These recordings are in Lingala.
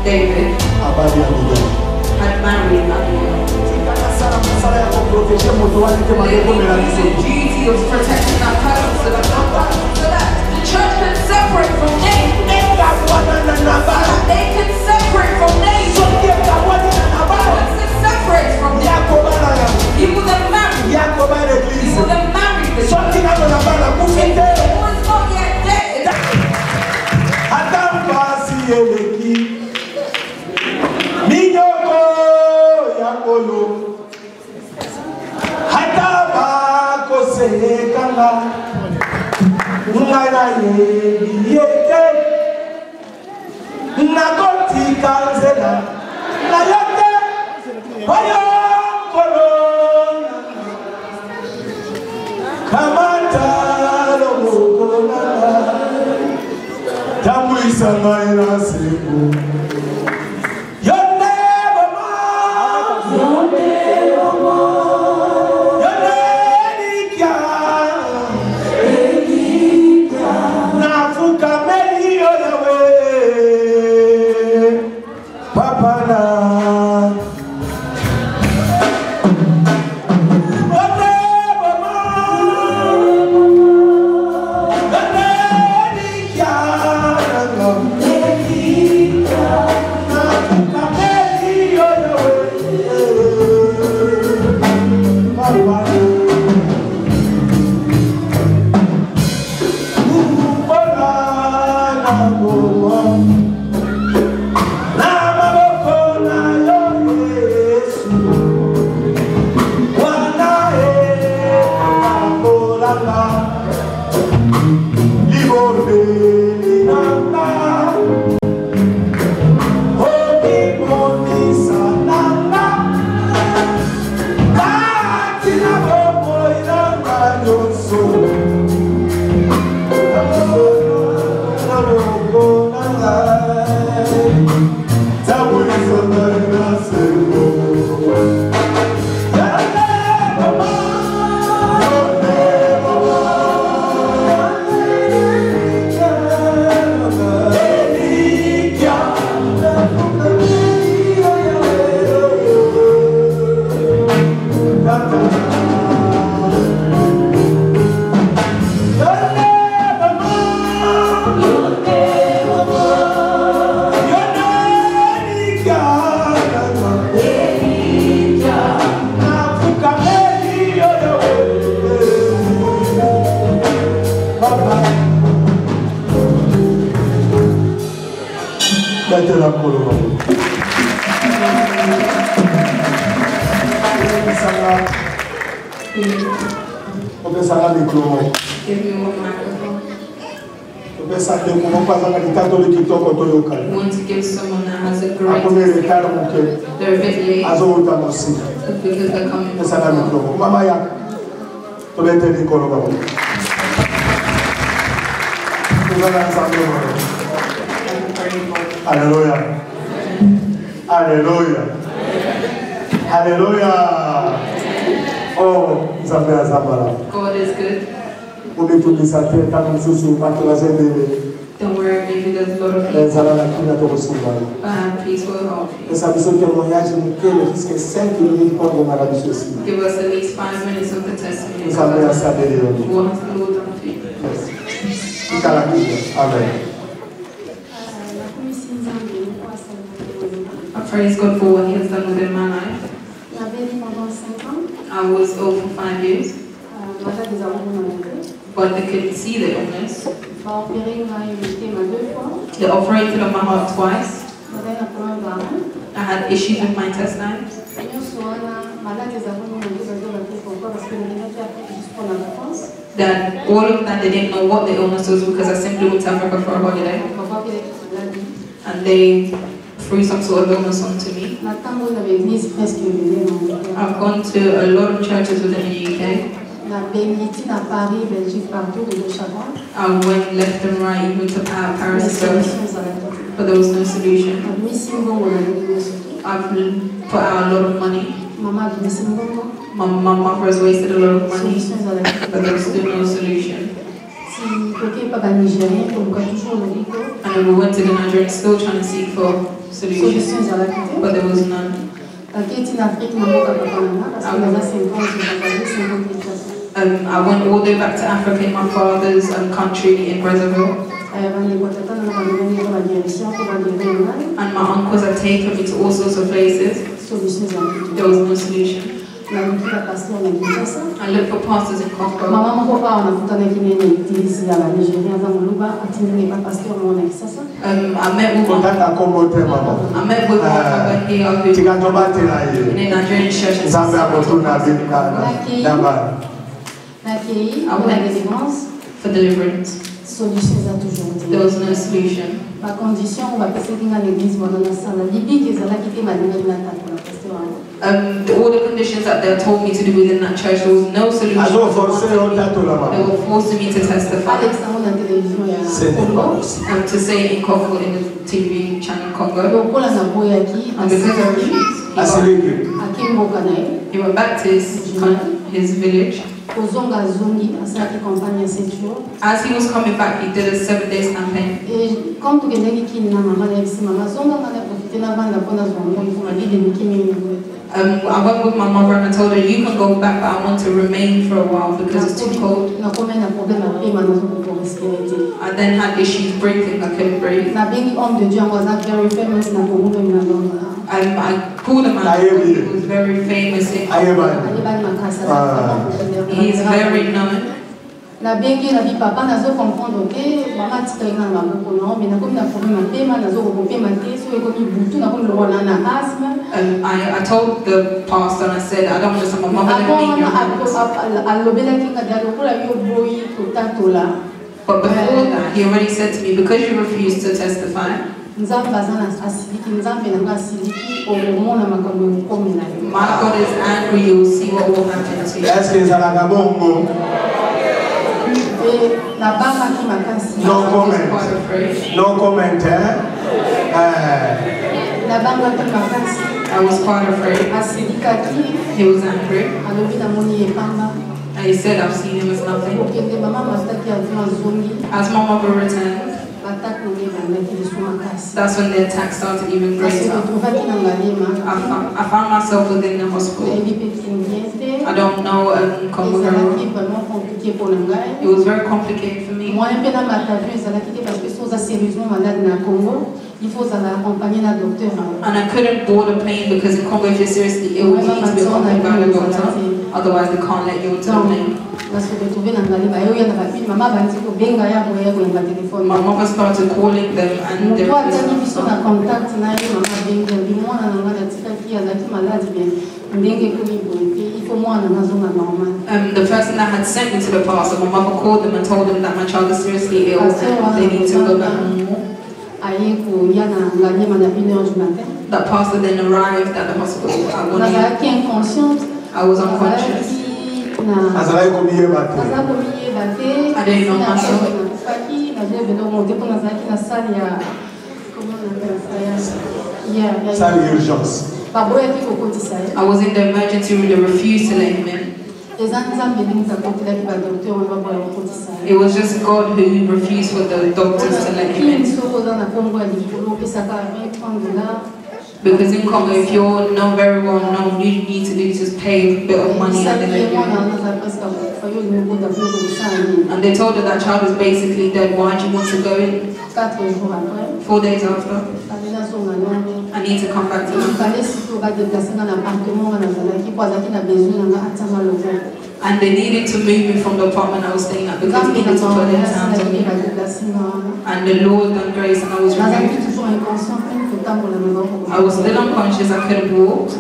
David had married Abigail. The duty of protecting our person so that the church can separate from David. They can separate from David. Once they separate from David, he will then marry. He will then marry the church. It was not yet dead. Want to give someone that has a great they're a bit late because they're coming Hallelujah. Hallelujah. Hallelujah. Oh, God is good. Don't worry, maybe there's a lot of people. Peace will help you. Give us at least 5 minutes of the testimony. What has the Lord done for you? Amen. I praise God for what He has done within my life. I was ill for 5 years. But they couldn't see the illness. They operated on my heart twice. I had issues with my intestines. That all of that, they didn't know what the illness was because I simply went to Africa for a holiday. And they threw some sort of illness onto me. I've gone to a lot of churches within the UK. I went left and right, even to Paris, but there was no solution. I've put out a lot of money. My mother has wasted a lot of money, but there was still no solution. And then we went to the Nigerian still trying to seek for solutions, but there was none. I went all the way back to Africa in my father's country in Brazzaville. And my uncles have taken me to all sorts of places. There was no solution. I looked for pastors in Congo. I met with one here in a Nigerian church. I went for deliverance. There was no solution. All the conditions that they told me to do within that church, there was no solution. They were forcing me to testify. To say in Congo, in the TV channel Congo. And because I refused, he went back to his village. As he was coming back, he did a 7 days campaign. I went with my mother and I told her, you can go back, but I want to remain for a while because it's too cold. I then had issues breathing, I couldn't breathe. I called him out, he was very famous. He's very known. I told the pastor and I said, I don't understand, my mother didn't mean your hands. But before that, he already said to me, because you refused to testify, my God is angry, you will see what will happen to you. No comment. No comment, I was quite afraid. He was angry. And he said, I've seen him as nothing. As my mother returned, that's when the attack started even greater. I found myself within the hospital. I don't know Congo. It was very complicated for me. And I couldn't board a plane because in Congo, if you're seriously ill, you need to be accompanied by a doctor. Otherwise, they can't let you into the plane. My mother started calling them and they refused. The person that had sent me to the pastor, my mother called them and told them that my child is seriously ill and they need to go back home. That pastor then arrived at the hospital. I was unconscious. I didn't know myself. I was in the emergency room, they refused to let him in. It was just God who refused for the doctors to let him in. Because in Congo, if you're not very well known, you need to do just pay a bit of money and then they do. And they told her that child was basically dead. Why do you want to go in? 4 days after, I need to come back to them. And they needed to move me from the apartment I was staying at because they needed to put their hands on me. And the Lord done grace and I was removed. I was still unconscious, I couldn't walk.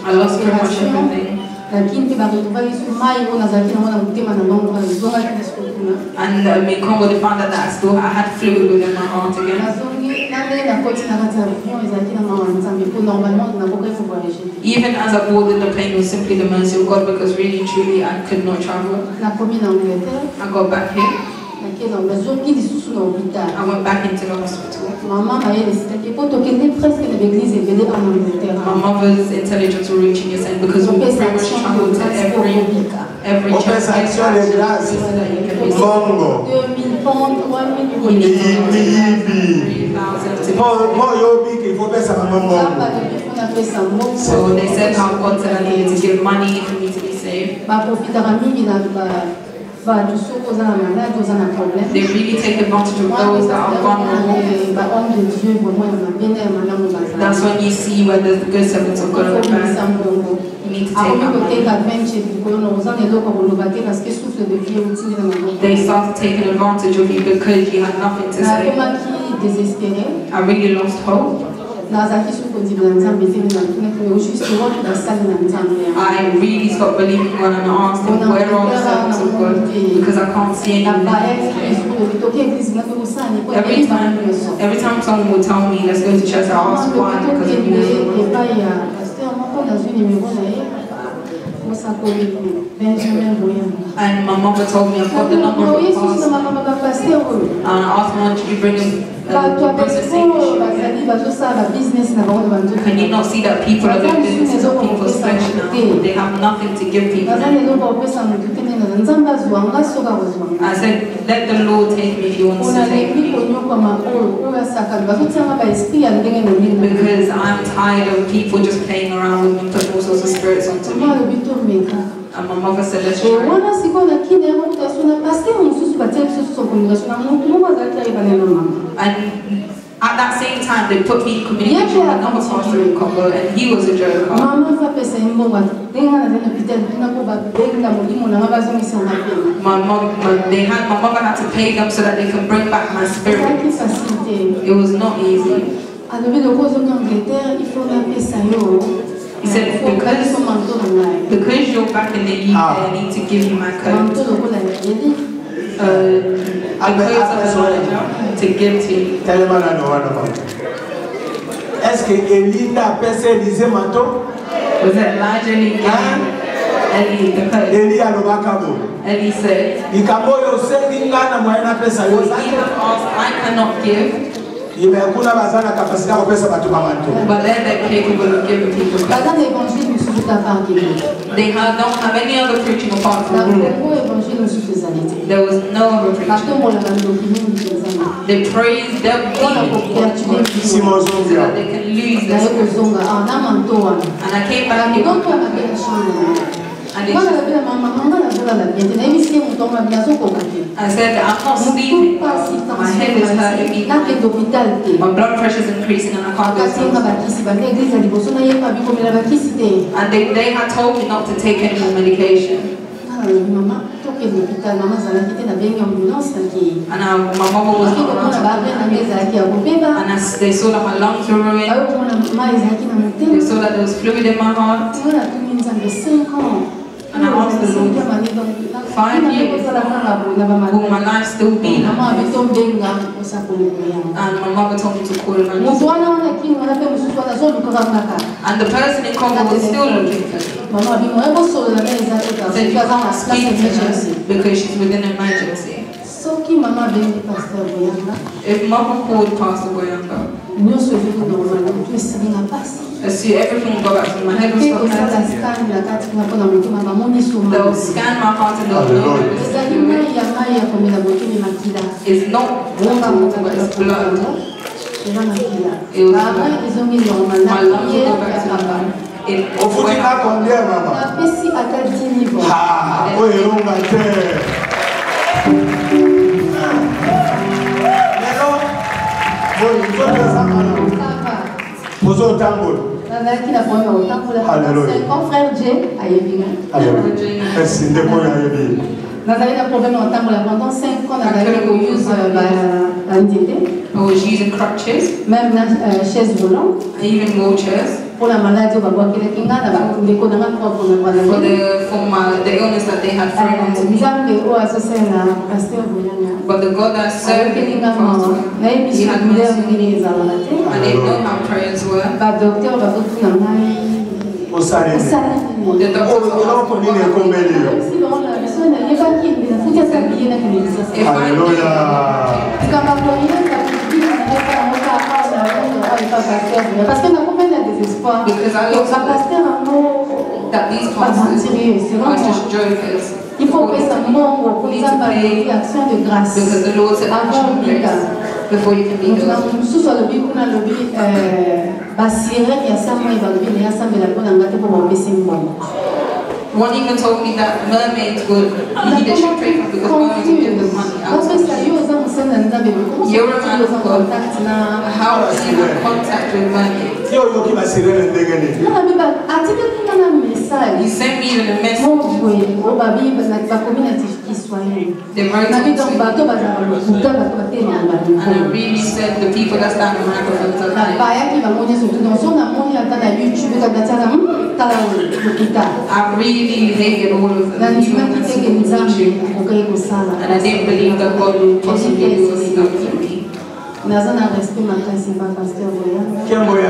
I lost pretty much everything. And in Congo they found out that I had fluid within my heart again. Even as I boarded the plane, it was simply the mercy of God because really truly I could not travel. I got back here. went back into the hospital. My mother's intelligence will reach you and because we pretty much travel to every church that you can visit. 2000 pounds, 1 million. So they said how God said I needed to give money for me to be saved. They really take advantage of those that are vulnerable. That's when you see where there's the good servants of God and the bad. You need to take advantage. They started taking advantage of you because you had nothing to say. I really lost hope. I really stopped believing God and asked him, where are the servants of God? Because I can't see anything. Every time someone would tell me, let's go to church, I ask why, because I knew and my mother told me I've got the number of the pastor. And I asked her, did you bring him can you not see that people are doing businesses of people's flesh now? They have nothing to give people. I said, let the Lord take me if he wants to take me. Because I'm tired of people just playing around with me, putting all sorts of spirits onto me. And my mother said, let's try. And at that same time, they put me in communication with another pastor in Congo, and he was a joker. My mother had to pay them so that they can bring back my spirit. It was not easy. He said, because you're back in the UK, I need to give you my code. The codes of the manager to give to you. Est-ce que Elinda a passé Élisée Manteau? Was it Elijah Lee giving Eli the code? Eli alobakabo. Eli said, I cannot give. But they're capable of giving people. They don't have any other preaching apart from them. There was no other preaching. They praise them so that they can lose their spirit. And I came back here. And I said, I'm not sleeping. My head is hurting me. My blood pressure is increasing and I can't go to sleep. And they had told me not to take any more medication. And my mama was not around. And they saw that my lungs were ruined. They saw that there was fluid in my heart. And I asked the Lord, 5 years, will my life still be? And my mother told me to call him. And the person in Congo was still looking for me. Said you can't speak to her because she's within an emergency. If mama called Pastor Boyanga, I see everything go back to my head was stop hurting. They'll scan my heart and they'll know it's not water, but it's blood. It was blood. My lungs will go back to normal. I was using crutches, chaise roulante, even wheelchairs. For the illness that they had thrown onto me. But the God that served me, he had mercy on me. I didn't know how prayers were. The doctors Parce qu'on a compris le désespoir. Because I Donc, ça passe that these pas pastors sérieux, c'est are vraiment. just jokers. Il faut que ça monte pour You need ça to par pay action de grâce. because the Lord said Avant action de before you can be healed. sous le but qu'on a le but basiré il y a ça moi il va le but il y a ça mais la bonne engagée pour mon PC bon. One even told me that mermaids would need a should pray for because mermaids would give them money. Parce que ça y est aux hommes c'est un endroit de You're a man of God. How do you have contact with mermaids? non mais bah article qui a un message. He sent me even a message. Mon oui au babi parce que la communauté israélienne. They wrote Nabi it donc to me. bateau bazar le kuta bateau And I really said the people that stand in microphones are na lying. baya qui va monter surtout dans son amoni à ta YouTube quand tu as le kuta. I really hated all of Na them. nzima Even kiteke nzambe okai kusala. and I didn't believe that God would possibly do stuff for me. Naza na respect makasi pa pasteur Boya.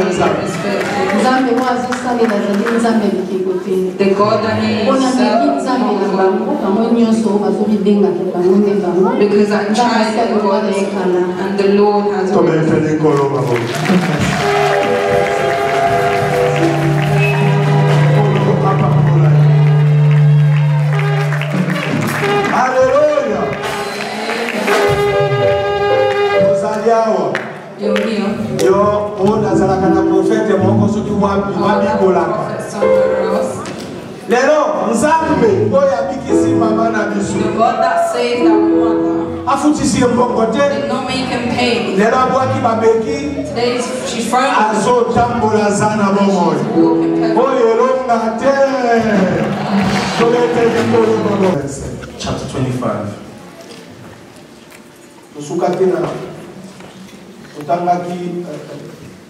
Respect. Nzambe mwazo sale na zali nzambe likikote. The God that he On a mis nzambe na bango kamo nyonso bazobi benga ke bango nde bango. because I tried God and the Lord has Alléluia. You're here. Yo, on a zalaka na prophète moko soki wapi wabikolaka. Somewhere else. Lelo nzambe oyo abikisi mama na biso. The God that saved our mother Afutisi mbongo te. did not make him pay. Lelo abwaki babeki Today she's thrown out. azotambola zana bomoi. Walking perfect. Oyo elonga te. Tolete likolo bobo. Chapter 25. Tosuka tena totangaki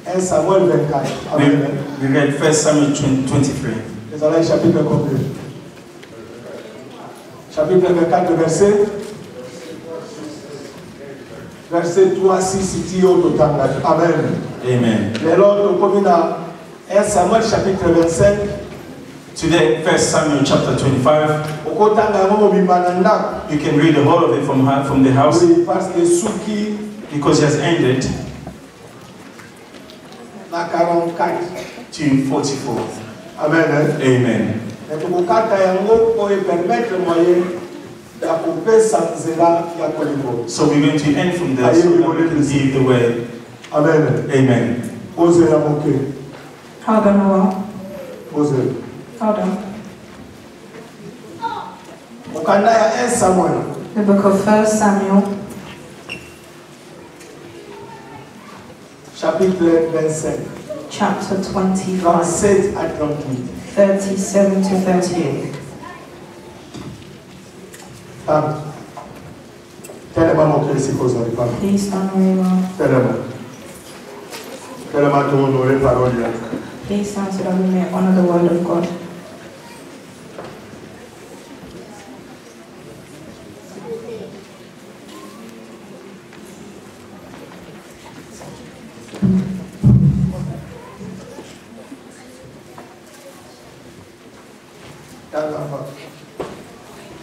1 Samuel 24. Amen. We read 1 Samuel 23. Désolé, chapitre complet. Chapitre 24, verset 3, 6, totangaki. Amen. Amen. Lelo tokomi na 1 Samuel chapitre 25. Today, 1 Samuel chapter 25. Okotanga yango mobimba na ndako. You can read the whole of it from the house Oui, parce que suki because it has ended na 44 to 44. Amen. Amen. Et tokokata yango po permettre moyen ya kopesa nzela ya kolingo. So we're going to end from there so that we can give the way. Amen. Amen. Pose la moke. Hold on a while. Pose. Hold on. Mokanda ya 1 Samuel. The book of 1 Samuel, Chapitre 25. chapter 25, 37 à 38. 37 to 38. Tellement moqué ici cause de parole. Please stand where you are. Tellement. Tellement tout honorer parole. Please stand so that we may honor the word of God.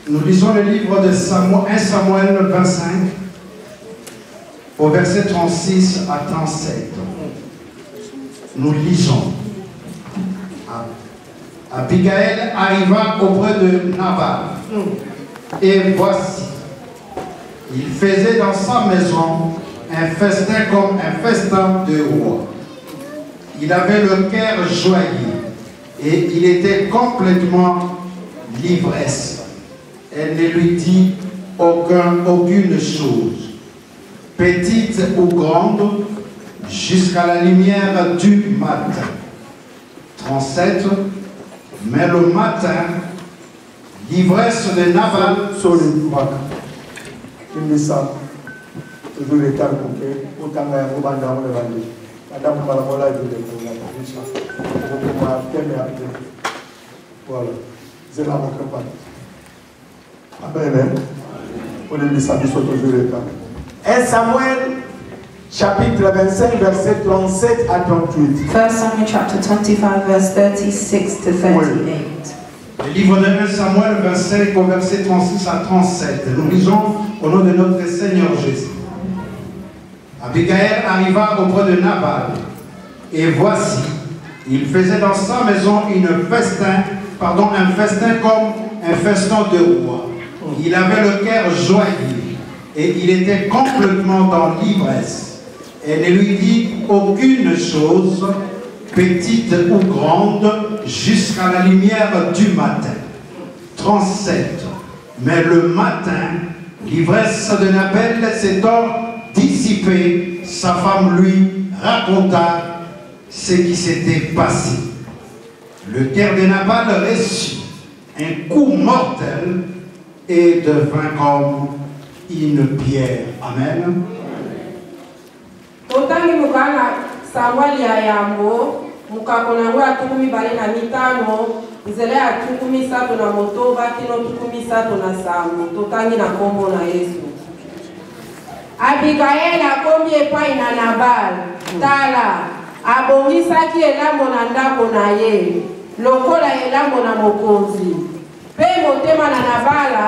Nous lisons le livre de Samuel, 1 Samuel 25, au verset 36 à 37. Nous lisons. Abigail arriva auprès de Nabal. Et voici, il faisait dans sa maison un festin comme un festin de roi. Il avait le cœur joyeux et il était complètement l'ivresse. Elle ne lui dit aucune chose, petite ou grande, jusqu'à la lumière du matin. 37. Mais le matin, l'ivresse de Nabal toujours les temps coupés, autant qu'il y a un moment dans le vallée. Madame Paramola est de voilà. C'est là mon campagne. Amen. On est mis à toujours les temps. 1 Samuel, chapitre 25, verset 37 à 38. 1 Samuel chapter 25, verse 36 to 38. Le livre de 1 Samuel 25 au verset 36 à 37. Nous lisons au nom de notre Seigneur Jésus. Abigail arriva auprès de Nabal, et voici, il faisait dans sa maison un festin comme un festin de roi. Il avait le cœur joyeux, et il était complètement dans l'ivresse. Elle ne lui dit aucune chose, petite ou grande, jusqu'à la lumière du matin. 37. Mais le matin, l'ivresse de Nabal s'étant dissipée, sa femme lui raconta ce qui s'était passé. Le cœur de Nabal reçut un coup mortel et devint comme une pierre. Amen. Totangi mukana Samuel ya yambo mukakona ngwa tukumi bale na mitano nzele ya tukumi sato na motoba kino tukumi sato na samu totangi na kombo na Yesu. Abigail akombi epai na Nabal tala abongisaki elambo na ndako na ye lokola elambo na mokonzi pe motema na Nabala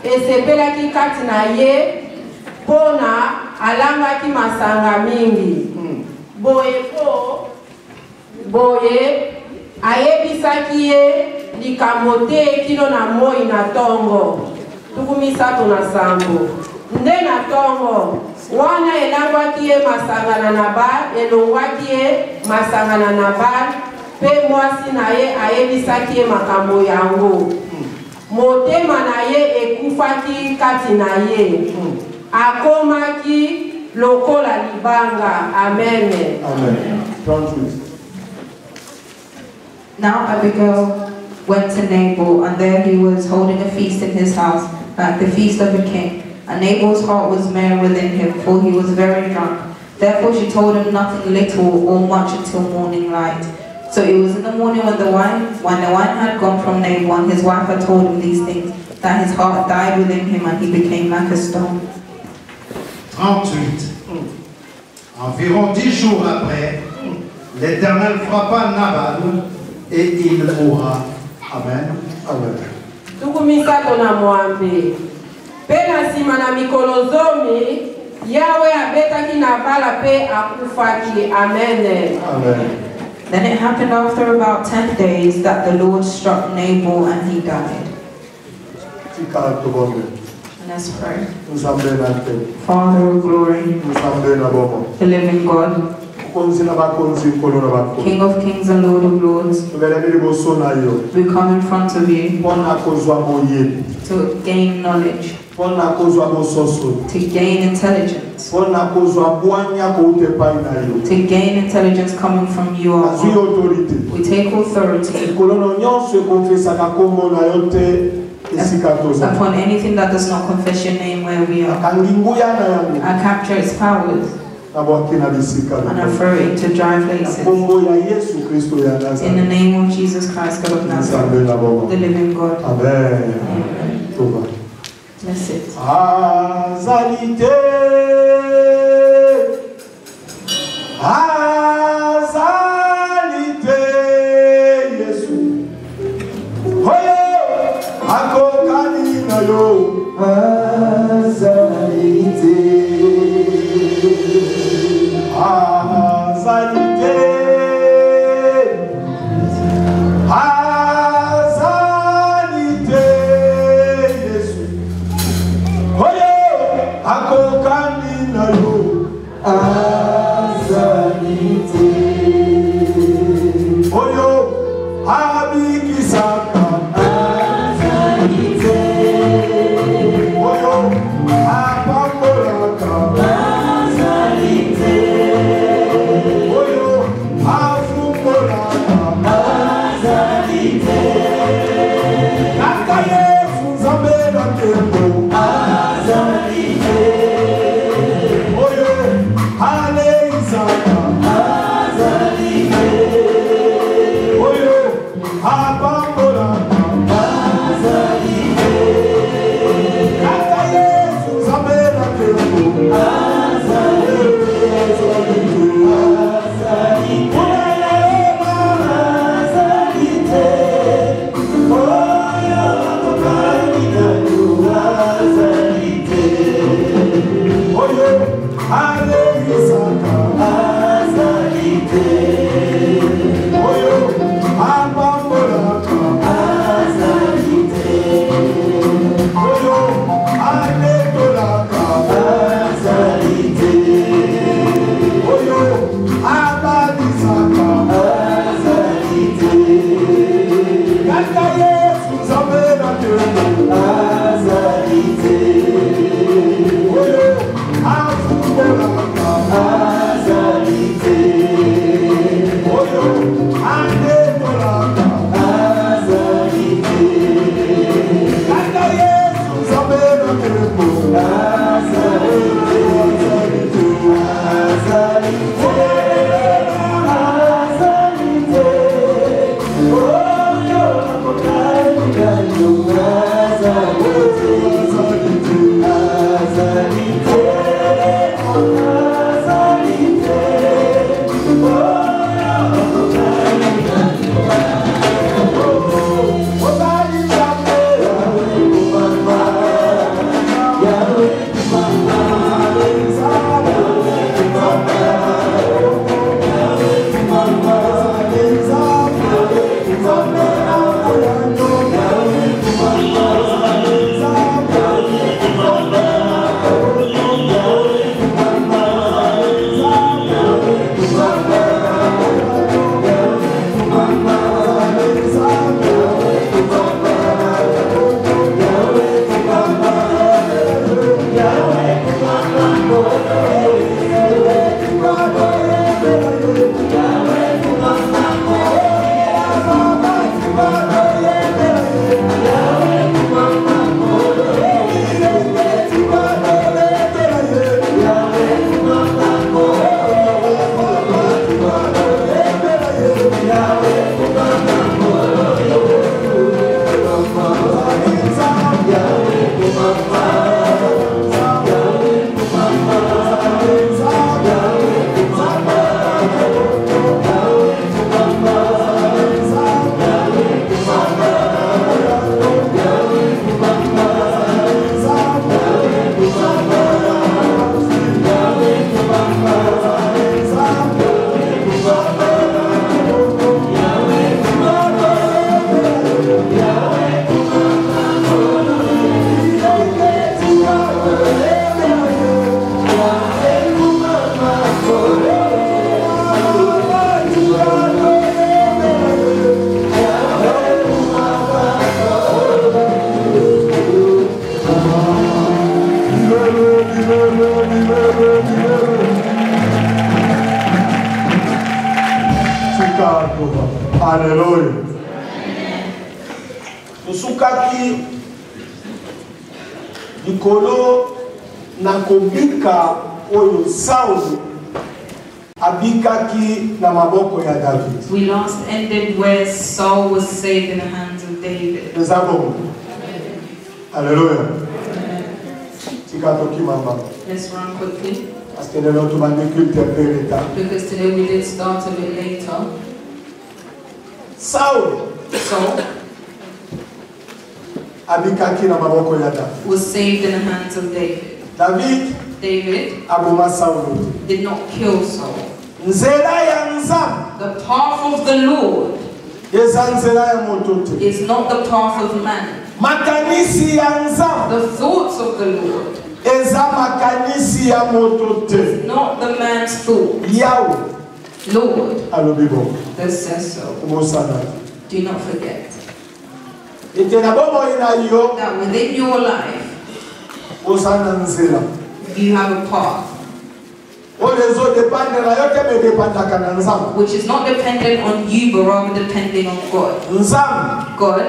esepelaki kati na ye pona alangaki masanga mingi boye ayebisaki ye likambo te kino na moi na tongo tukumi sato na sambo nde na tongo wana elangwaki ye masanga na Nabal elongwaki ye masanga na Nabal pe mwasi na ye ayebisaki ye makambo yango motema na ye ekufaki kati na ye akomaki lokola libanga. Amen. Amen. Now Abigail went to Nabal, and there he was holding a feast in his house, like the feast of a king. And Nabal's heart was merry within him, for he was very drunk. Therefore she told him nothing little or much until morning light. So it was in the morning when the wine had gone from Nabal, and his wife had told him these things, that his heart died within him, and he became like a stone. 38. Environ 10 jours après, l'Éternel frappa Nabal et il mourra. Amen. Amen. Tukumisato na mwambe. Pena sima na mikolo zomi, Yahweh abetaki Nabala pe akufaki. Amen. Amen. Then it happened after about 10 days that the Lord struck Nabal and he died. Let's pray. Father of glory, the living God, King of kings and Lord of lords, we come in front of you to gain knowledge, to gain intelligence, to gain intelligence coming from you, our God. We take authority upon anything that does not confess your name where we are. I capture its powers and I throw it into dry places. In the name of Jesus Christ, God of Nazareth, the living God. Amen. Bless it. Oh, Alléluia. Musukaki likolo na kobika oyo Saul abikaki na maboko ya David. We last ended where Saul was saved in the hands of David. Alléluia. Tikatoki mama. Let's run quickly. Because today we did start a bit later. Saul was saved in the hands of David. David did not kill Saul. The path of the Lord is not the path of man. The thoughts of the Lord is not the man's thought. Lord, that says so. Do not forget that within your life you have a path which is not dependent on you but rather depending on God. God,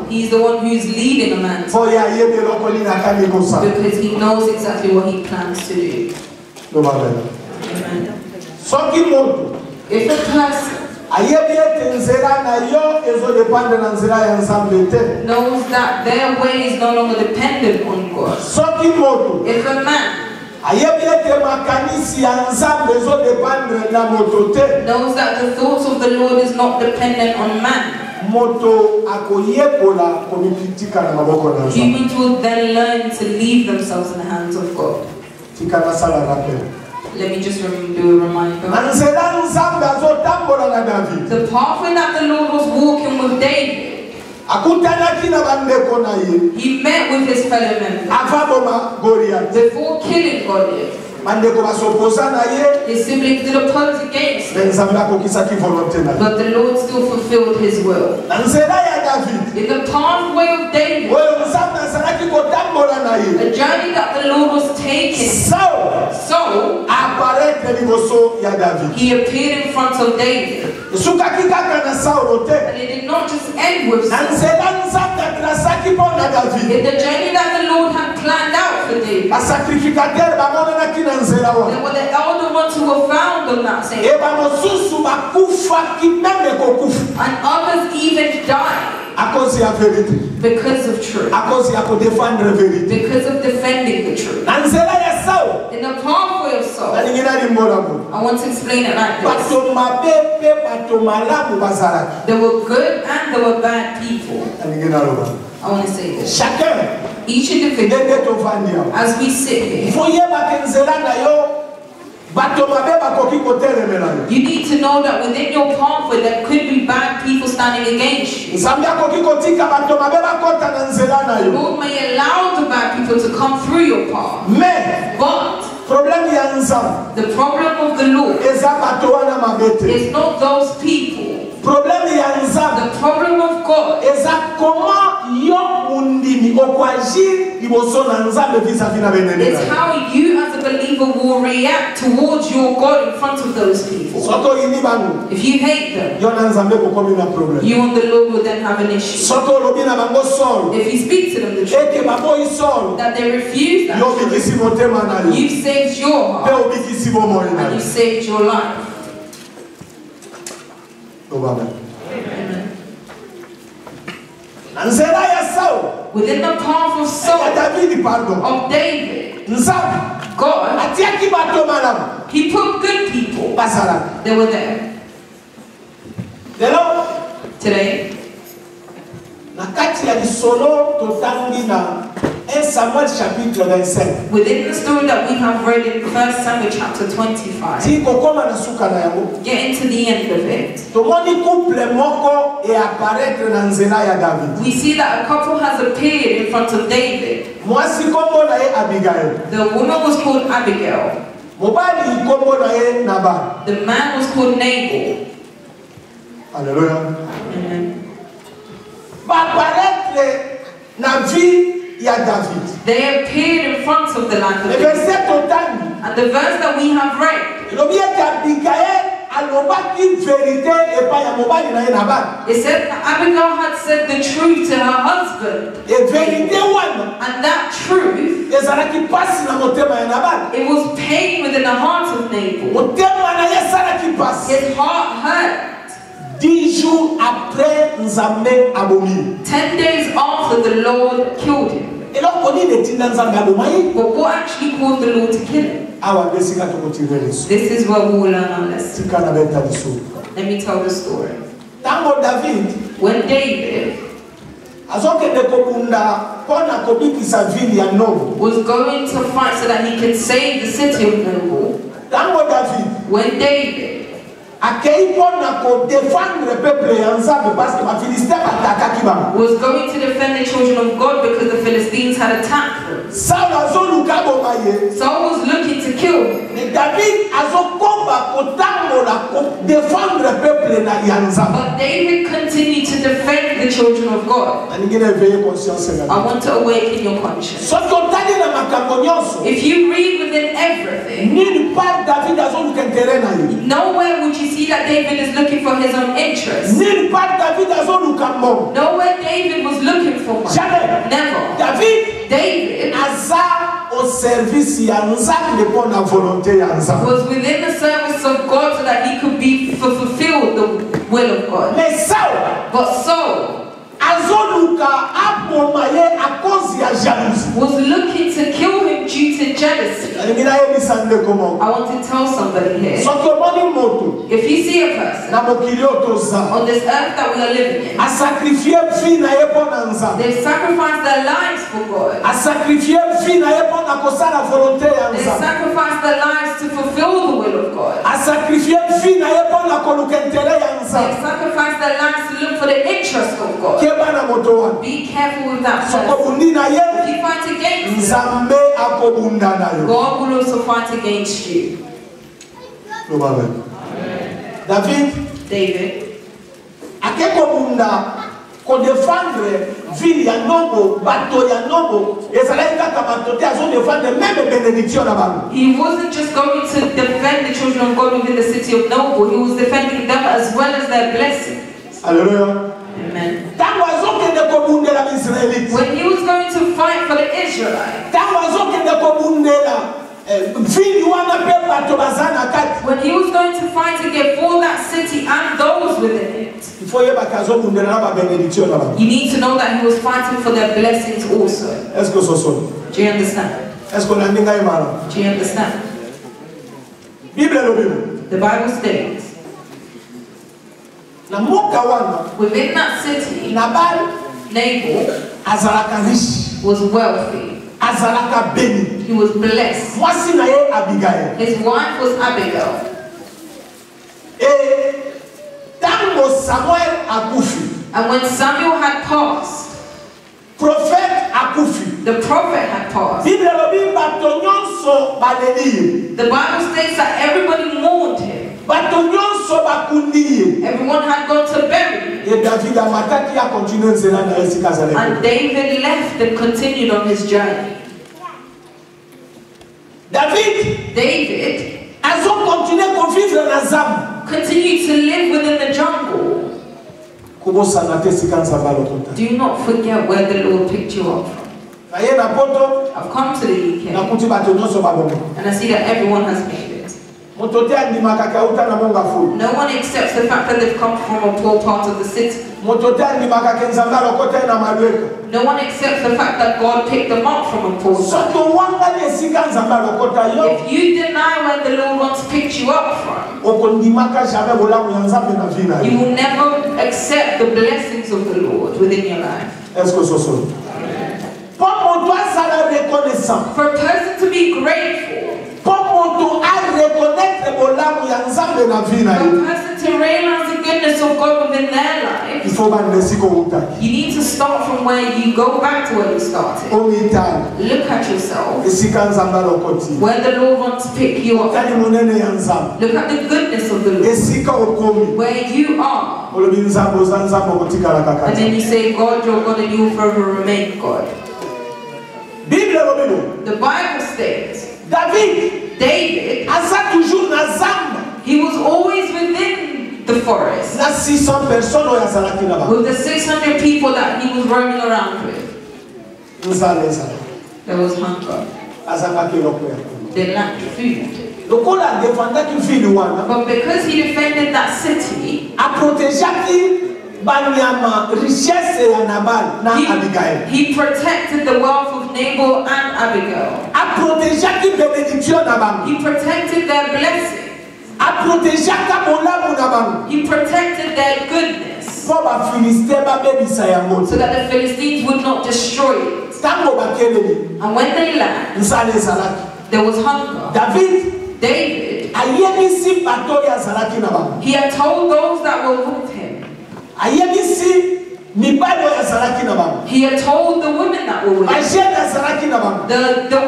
He's the one who's leading a man because He knows exactly what He plans to do. Amen. If a person knows that their way is no longer dependent on God, if a man knows that the thoughts of the Lord is not dependent on man, humans will then learn to leave themselves in the hands of God. Let me just do a reminder. The pathway that the Lord was walking with David, he met with his fellow members before killing Goliath. His siblings did oppose against him, but the Lord still fulfilled His will. In the pathway of David, a journey that the Lord was taking. So he appeared in front of David. And it did not just end with Saul. In the journey that the Lord had planned out for David, there were the elder ones who were found on that same and others even died because of truth, because of defending the truth. In the pathway of Saul, I want to explain it like this. There were good and there were bad people. I want to say this. Each individual, as we sit here, you need to know that within your pathway there could be bad people standing against you. The Lord may allow the bad people to come through your path. But the problem of the Lord is not those people. The problem of God is how you as a believer will react towards your God in front of those people. If you hate them, you and the Lord will then have an issue. If you speak to them the truth, that they refuse that truth, you've saved your heart and you've saved your life. Amen. Within the path of Saul, of David, God, he put good people. They were there. Today, within the story that we have read in 1 Samuel chapter 25, get into the end of it. We see that a couple has appeared in front of David. The woman was called Abigail. The man was called Nabal. Hallelujah. Amen. They appeared in front of the land of David. And the verse that we have read, it said that Abigail had said the truth to her husband. And that truth, it was pain within the heart of Nabal. His heart hurt. 10 days after the Lord killed him. But what actually caused the Lord to kill him? This is where we will learn our lesson. Let me tell the story. When David was going to fight so that he could save the city of Noble, when David was going to defend the children of God because the Philistines had attacked them. Saul was looking to kill him. But David continued to defend the children of God. I want to awaken your conscience. If you read within everything, nowhere would you see that David is looking for his own interest. Nowhere David was looking for money. Never. David was within the service of God so that he could be fulfilled the will of God. But Saul was looking to kill him due to jealousy. I want to tell somebody here. If you see a person on this earth that we are living in, they sacrifice their lives for God. They sacrifice their lives to fulfill the will of God. They sacrifice their lives to look for the interest of God. Be careful with that person. If you fight against them, God will also fight against you. David qu'on défendre ville ya nombo bato ya nombo ezalaki kaka bato te azo défendre même bénédiction na bango. He wasn't just going to defend the children of God within the city of Noble, he was defending them as well as their blessings. Alléluia. Amen. Tango azokende kobundela Israelite. When he was going to fight for the Israelites, Tango azokende kobundela ville wana pe bato bazana kati. when he was going to fight again for that city and those within it, Il faut yeba kazobundela na ba bénédiction na bango. you need to know that he was fighting for their blessings also. Est-ce que ce sont? Do you understand? Est-ce qu'on a ndinga imara? Do you understand? Bible lobi. The Bible states, Na moka wana within that city, Nabal Nabal azalaka riche, was wealthy. azalaka béni. He was blessed. Mwasi na ye Abigail. His wife was Abigail. Et tango Samuel akufi, And when Samuel had passed, prophète akufi. the prophet had passed. Bible lobi bato nyonso baleli. The Bible states that everybody mourned him. Bato nyonso bakundi. Everyone had gone to bury him. Et David amataki a continué nzela na esika zaleka. And David left and continued on his journey. David azo continuer konvivre na zambu. continued to live within the jungle. Kubosana te sika nzamba lokota. Do not forget where the Lord picked you up from. Naye na poto I've come to the UK nakuti bato nyonso babongo. and I see that everyone has made it. Moto te andimaka kauta na monga fu. No one accepts the fact that they've come from a poor part of the city. Moto te andimaka kenzamba lokota na malweka. No one accepts the fact that God picked them up from a poor side. Soto wanga ni sika nzamba lokota yo. If you deny where the Lord once picked you up from, Okondimaka jamais bolamu ya nzambe na vie na you yo. will never accept the blessings of the Lord within your life. Est-ce que ce sont? Pour moto azala reconnaissant. For a person to be grateful, Pour moto a reconnaître bolamu ya nzambe na vie na for yo. a person to realize the goodness of God within their Il life, faut bande siko utaki. you need to start from where you go back to where you started. Omitani. Look at yourself, Esika nzamba lokoti. where the Lord wants to pick you up. Kali munene ya nzambe. Look at the goodness of the Lord, Esika okomi. where you are. Olobi nzambo za nzambo kotikala And then kakati. you say, God, you're God, and you will forever remain God. Bible lobilo. The Bible states, David David, toujours na zamba. he was always within the forest Na 600 personnes oyo azalaki na bango. with the 600 people that he was roaming around with. Nzala ezala. There was hunger. Azalaki eloko ya kolia. They lacked food. Lokola adefendaki ville wana. But because he defended that city, Aprotegeaki banyama richesse ya Nabal na Abigail. he protected the wealth of Nabal and Abigail. Aprotegeaki bénédiction na bango. He protected their blessing. Aprotegeaka bolamu na bango. He protected their goodness Po ba Philistins babebisa yango. so that the Philistines would not destroy it. Tango bakeleli. And when they lacked, Nzala ezalaki. there was hunger. David, ayebisi bato oyo azalaki na bango. he had told those that were with him. Ayebisi mibali oyo azalaki na bango. He had told the women that were with him. Bajene azalaki na bango.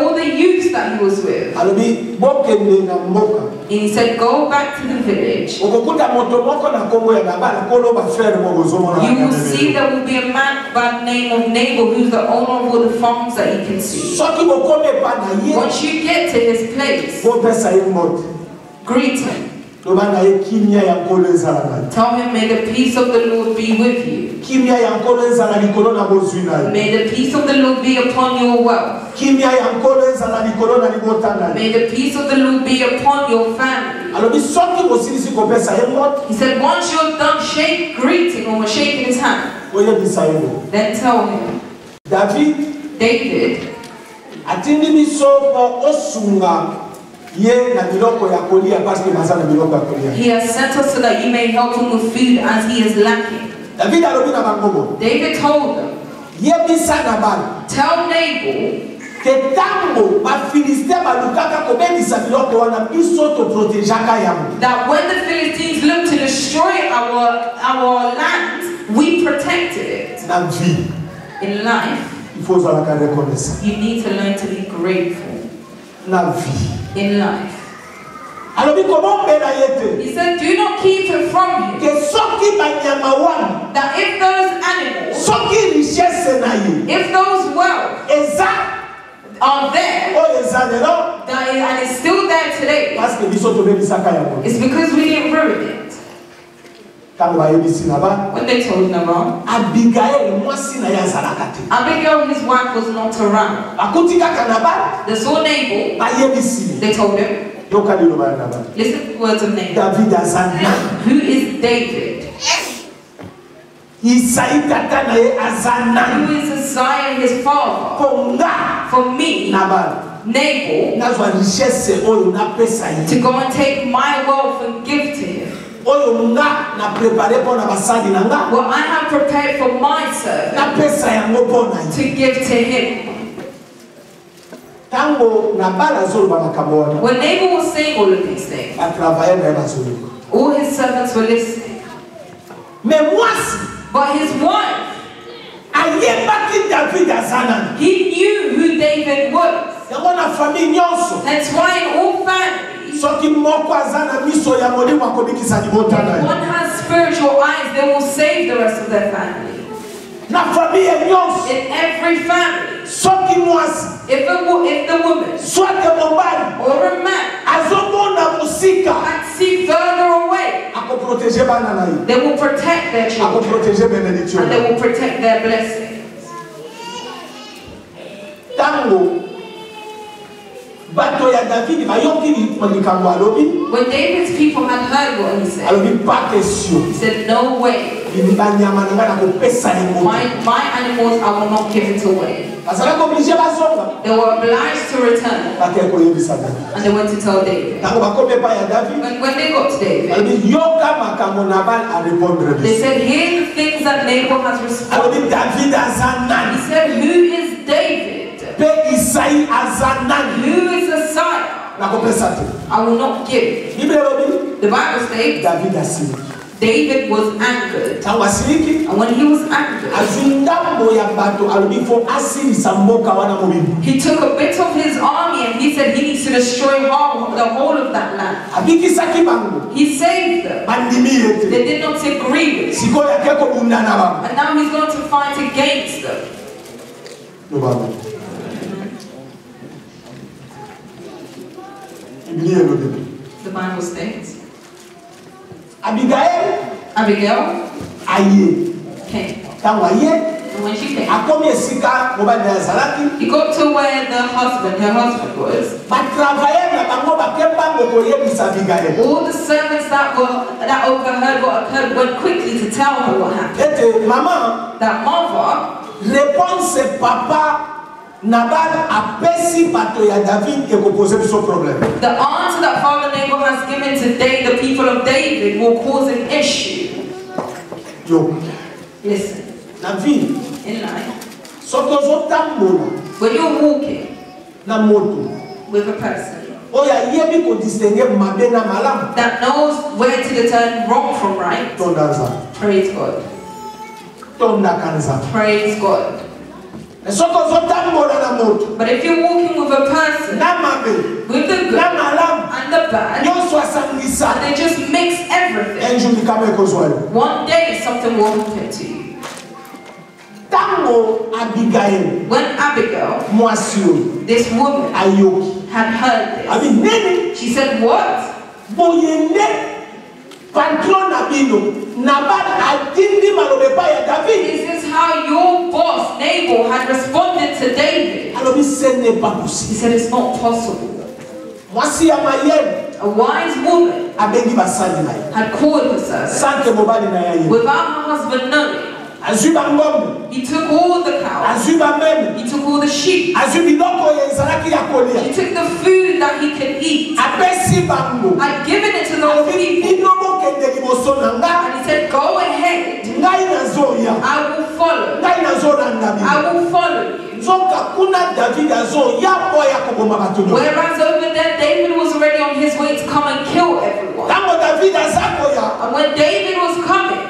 All the youths that he was with. Alobi bokende na mboka. And he said, go back to the village. Okokuta moto moko na kombo ya Nabal kolo ba frère mo bozomona. You will see there will be a man by the name of Nabal who's the owner of all the farms that you can see. Soki bokome pa na ye. Once you get to his place, Bo pesa ye moto. greet him. Loba na ye kimia ya nkolo ezala na ye. Tell him, may the peace of the Lord be with you. Kimia ya nkolo ezala likolo na bozwi na ye. May the peace of the Lord be upon your wealth. Kimia ya nkolo ezala likolo na libota na ye. May the peace of the Lord be upon your family. Alobi soki bosilisi kopesa ye moto. He said, once you're done greeting or shaking his hand, Oyebisa ye bo. then tell him, David, atindi biso po osunga ye na biloko ya kolia parce que maza na biloko ya kolia. he has sent us so that you may help him with food as he is lacking. David alobi na bangobo. David told them, Yebisa Nabal. tell Nabal Ke tango ba Philistins balukaka kobebisa biloko wana biso to protégeaka yango. that when the Philistines looked to destroy our land, we protected it. Na vie, In life, il faut zalaka reconnaissant. you need to learn to be grateful. Na vie, In life, He said, do not keep it from you. That if those animals, if those wealth are there, and it's still there today, it's because we didn't ruin it. When they told Nabal, Abigail, his wife, was not around. They saw Nabal, they told him, listen to the words of Nabal. Who is David? Who is Isaiah, his father? For me, Nabal, to go and take my wealth and give to him. What I have prepared for my servant to give to him. When Nabal was saying all of these things, all his servants were listening. But his wife, he knew who David was. That's why in all families, if one has spiritual eyes, they will save the rest of their family. In every family, if the woman or a man can see further away, they will protect their children and they will protect their blessings. When David's people had heard what he said, he said, no way. My animals I will not give it away. They were obliged to return. And they went to tell David. When they got to David, they said, hear the things that Nabal has responded. He said, who is David? Who is Isaiah? I will not give. The Bible states David was angered. And when he was angered, he took a bit of his army and he said he needs to destroy the whole of that land. He saved them. They did not agree with him. And now he's going to fight against them. The Bible states Abigail came. And when she came, he got to where her husband was. All the servants that overheard what occurred went quickly to tell her what happened. That mother, Nabal a pesi bato ya David et causer biso problème. The answer that Father Nabal has given today, the people of David, will cause an issue. Yo. Listen. Na vie. In life. When you're walking. Na moto. With a person. That knows where to discern wrong from right. Praise God. Praise God. But if you're walking with a person, with the good and the bad, and they just mix everything, one day something will happen to you. When Abigail, this woman, had heard this, she said, what? This is how your boss, Nabal, had responded to David. He said, it's not possible. A wise woman had called her servant without her husband knowing. He took all the cows. He took all the sheep. He took the food that he could eat. I'd given it to those people. And he said, go ahead. I will follow. I will follow you. Whereas over there, David was already on his way to come and kill everyone. And when David was coming,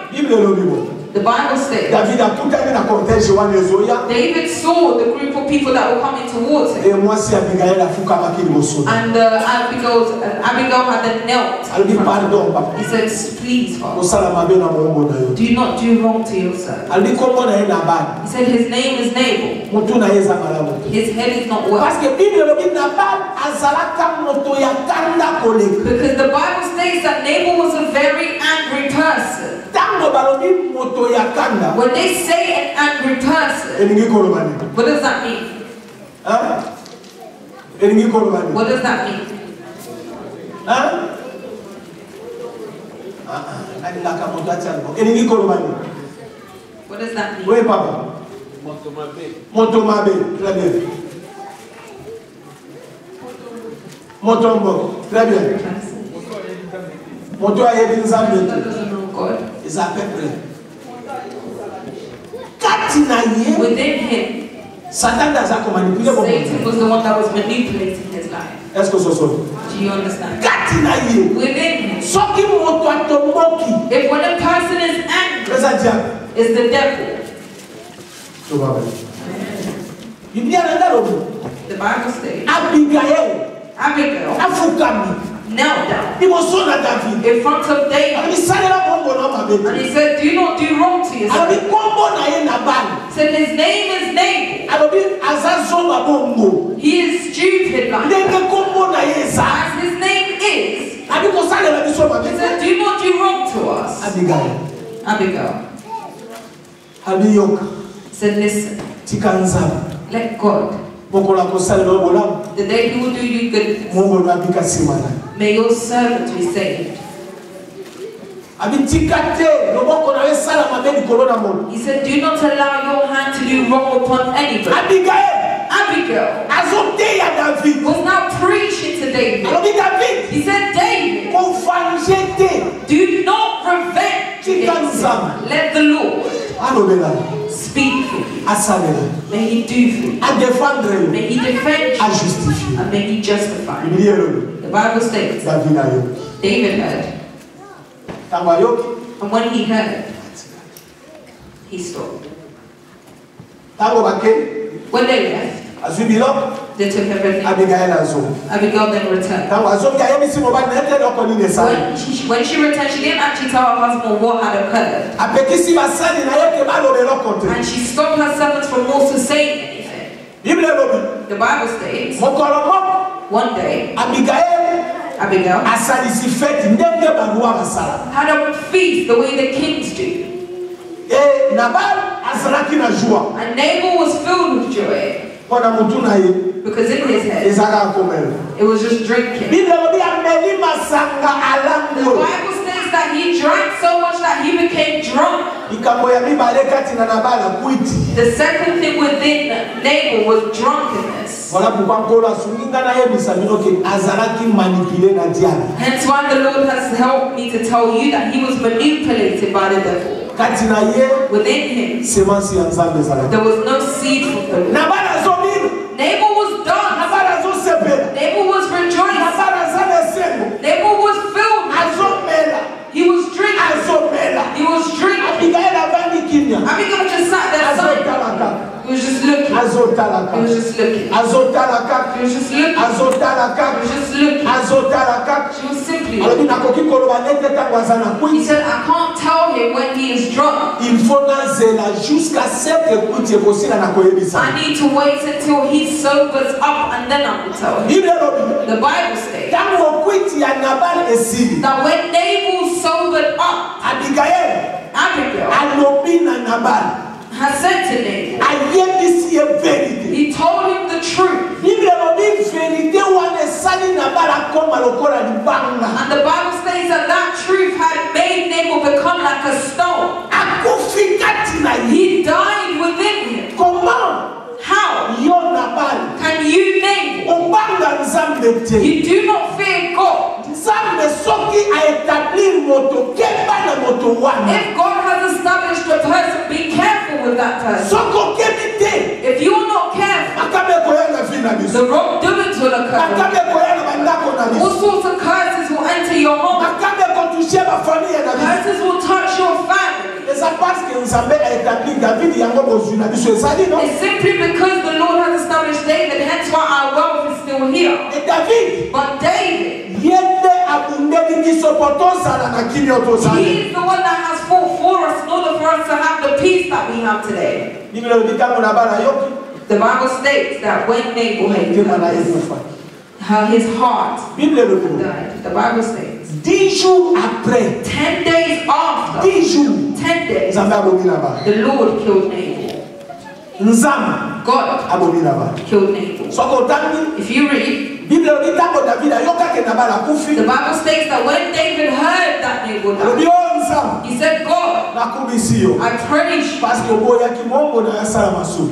The Bible states David a tout à la cortège wana ezoya. David saw the group of people that were coming towards him. Et moi si Abigail a fuka makili boso. And Abigail had knelt. Elle dit pardon papa. He said, please, Father, Osala mabe na mongo na yo. do not do wrong to yourself. Elle dit kombo na ye Nabal. He said, his name is Nabal. Mutu na ye za malamu. His head is not well. Parce que Bible le dit Nabal azalaka moto ya kanda koleka. Because the Bible states that Nabal was a very angry person. Tango balobi moto ya kanda. When they say an angry person, Elingi kolobani. what does that mean? Hein? Elingi kolobani. What does that mean? Hein? Alilaka moto atyalbo. Elingi kolobani. What does that mean? Oui papa. Moto mabe. Très bien. Moto mbo. Très bien. Moto ayebi nzambe. That doesn't know God. Is à peu près. Katinaye. Within him, Satan daza manipule bon. Satan was the one that was manipulating his life. Est-ce que c'est ça? Do you understand? Katinaye. Within him, Soki moto atomboki. if when a person is angry, Pesa diable. it's the devil. Tu vas ver. Biblia ndio The Bible states Abigail Abigail afukami. knelt down Iboso na David. in front of David. Alisalela bongo na mabe. And he said, do not do wrong to yourself. Abi kombo na ye Nabal. He said, his name is Nabal. Abi azazonga bongo. He is stupid like Ndenge that. kombo na ye za. As his name is, Abi kosalela biso mabe. he said, do not do wrong to us. Abigail. Abigail Abiyoka. said, listen, Tikanza. let God, Mokola kosalela bola. the day he will do you goodness, Mungu abika simana. may your servant be saved. Abitikate loboko na we sala mabe likolo na moto. He said, do not allow your hand to do wrong upon anybody. Abigail Abigail azoteya David. was now preaching to David. Alobi David. He said, David, Konfanjete. do not prevent against him. Let the Lord Alobela. speak for you. Asalela. May he do for you. A défendre. May he defend A you. justifier. And may he justify you. Biblia elobi. The Bible states David ayo. David heard. Tamba yoki. And when he heard, he stopped. Tango bake. When they left, Azwi bilok. they took everything. Abigail azo. Abigail then returned. Tango azo kaya misi moba na ete loko ni nesali. When she returned, she didn't actually tell her husband what had occurred. Apekisi basali na yeke balobe lokote. And she stopped her servants from also saying anything. Biblia elobi. The Bible states, Mokolo moko. one day, Abigail Abigail asalisi fete ndenge baluwa basala. had a feast the way the kings do. Nabal azalaki na joie. And Nabal was filled with joy Pona mutu na ye. because in his head, Ezaka akomela. it was just drinking. Biblia elobi ameli masanga The alango. Bible states that he drank so much that he became drunk. Ikambo ya mibale kati na Nabal akuiti. The second thing within Nabal was drunkenness. Voilà pourquoi Nkolo asunginga na yebisa bino ke azalaki manipulé na diable. Hence why the Lord has helped me to tell you that he was manipulated by the devil. Kati na ye Within him, semansi ya Nzambe ezalaki. there was no seed from the Lord. Nabal azobina. Nabal was done. Nabal azosepela. Nabal was rejoicing. Nabal azana esengo. Nabal was filled. Azomela. He was drinking. Azomela. He was drinking. Abigail avandi kimya. Abigail just sat there silent. Azotalaka. He was just looking. Azotalaka. He was just looking. Azotalaka. He was just looking. Azotalaka. He was just looking. Azotalaka. She was simply Alobi looking. nakoki koloba nete tango azana He kuiti. said, I can't tell him when he is drunk. Il faut nazela jusqu'à ce que kuiti ekosila na koyebisa. I need to wait until he sobers up and then I will tell him. Biblia elobi. The Bible states Tango kuiti ya Nabal esili. that when Nabal sobered up, Abigail Abigail alobi na Nabal. has said to Nabal, Ayebisi ye vérité. he told him the truth. Biblia elobi vérité wana esali Nabal akoma lokola libanga. And the Bible states that that truth had made Nabal become like a stone. Akufi kati na ye. He died within him. Comment How yo Nabal can you Nabal? obanga Nzambe te. You do not fear God. Nzambe soki a établir moto keba na moto wana. If God has established a person, be careful with that person. Soko kebi te. If you're not careful, Akabe koya na vi na biso. the wrongdoings will occur. Akabe koya na bandako na All biso. sorts of curses will enter your home. Akabe kotushe ba familia na biso. Curses will touch your family. It's simply because the Lord has established David, hence why our wealth is still here. But David, he is the one that has fought for us in order for us to have the peace that we have today. The Bible states that when Nabal had his heart died, the Bible states 10 jours après, 10 days after, 10 jours, 10 days, the Lord killed Nabal. God killed Nabal. If you read, the Bible states that when David heard that Nabal died, he said, God, I praise you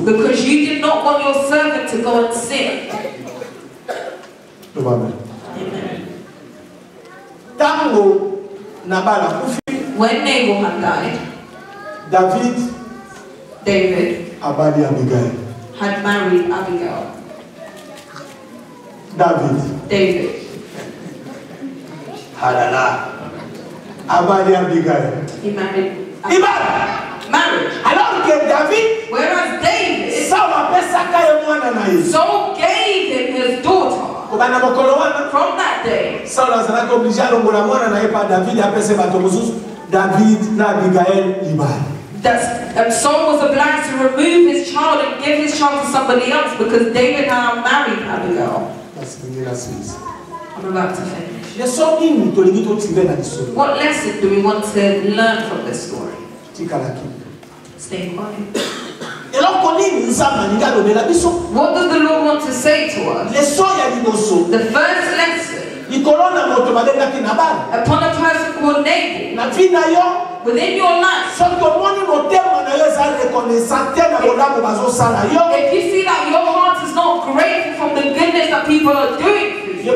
because you did not want your servant to go and sin. Amen. When Nabal had died, David had married Abigail. David. He married marriage. Whereas David, Saul gave him his daughter. From that day, Saul was obliged to remove his child and give his child to somebody else because David had married Abigail. I'm about to finish. What lesson do we want to learn from this story? Stay quiet. What does the Lord want to say to us? The first lesson, upon a person called Nabal, within your life, if you see that your heart is not grateful from the goodness that people are doing for you,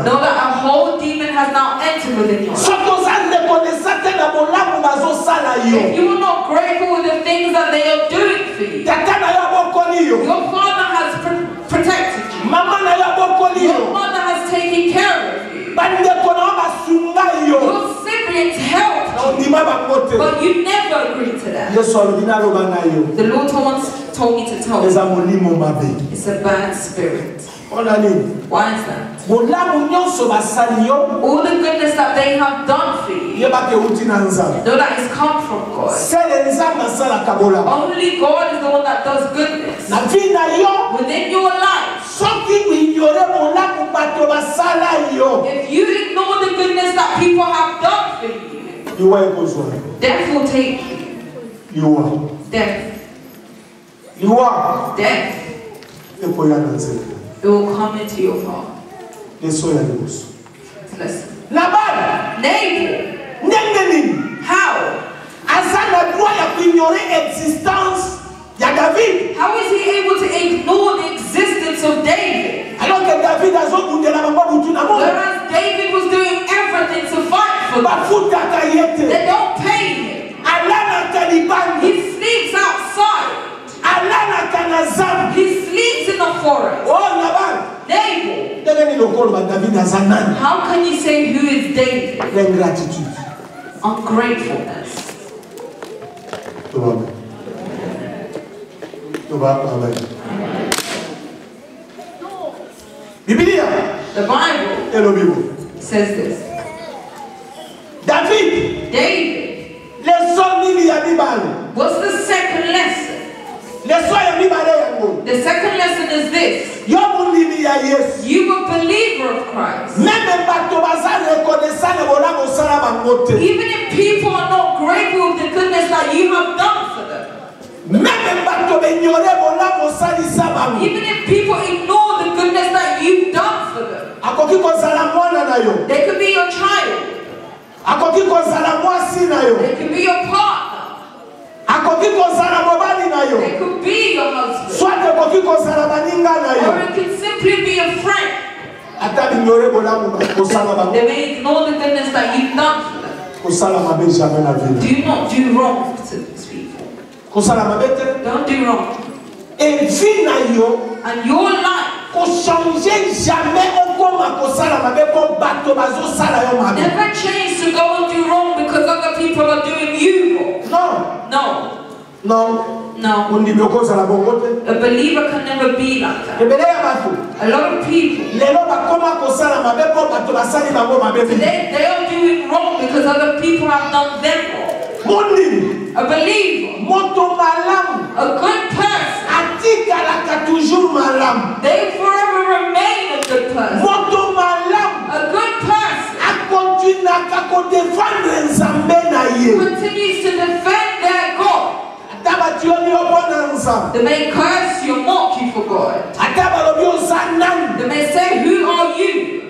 know that a whole demon has now entered within your life. If you are not grateful with the things that they are doing for you, your father has protected you, your mother has taken care of you, your siblings helped you, but you never agreed to that. The Lord told me to tell you, it's a bad spirit. Why is that? All the goodness that they have done for you, know that it's come from God. Only God is the one that does goodness. Within your life, if you ignore the goodness that people have done for you, death will take you. Death. Death. It will come into your heart. Listen. Nabal. How? How is he able to ignore the existence of David? Whereas David was doing everything to fight for them. They don't pay him. He sleeps outside. He sleeps in the forest. Nabal. How can you say who is David? Ungratefulness. The Bible says this. David. What's the second lesson? The second lesson is this. You are a believer of Christ. Even if people are not grateful of the goodness that you have done for them. Even if people ignore the goodness that you've done for them. They could be your child. They could be your partner. They could be your husband. Or it could simply be a friend. They may ignore the goodness that you've done for them. Do not do wrong to these people. Don't do wrong. And your life never change to go and do wrong because other people are doing you wrong. Non. No. Non. No. On dit beaucoup ça la bonne côté. A believer can never be like that. Rebele ya bato. A lot of people, Lelo ba koma kosala mabe ko bato basali bango mabe. they are doing wrong because other people have done them wrong. Mondi. A believer, Moto malam. a good person, Atika la ka toujours malam. they forever remain a good person. Moto malam. A good person A continue ka ko défendre nzambe na ye. continues to defend their God. Ataba tioni opona nzambe. They may curse you, mock you for God. Ataba lobi osanang. They may say, who are you?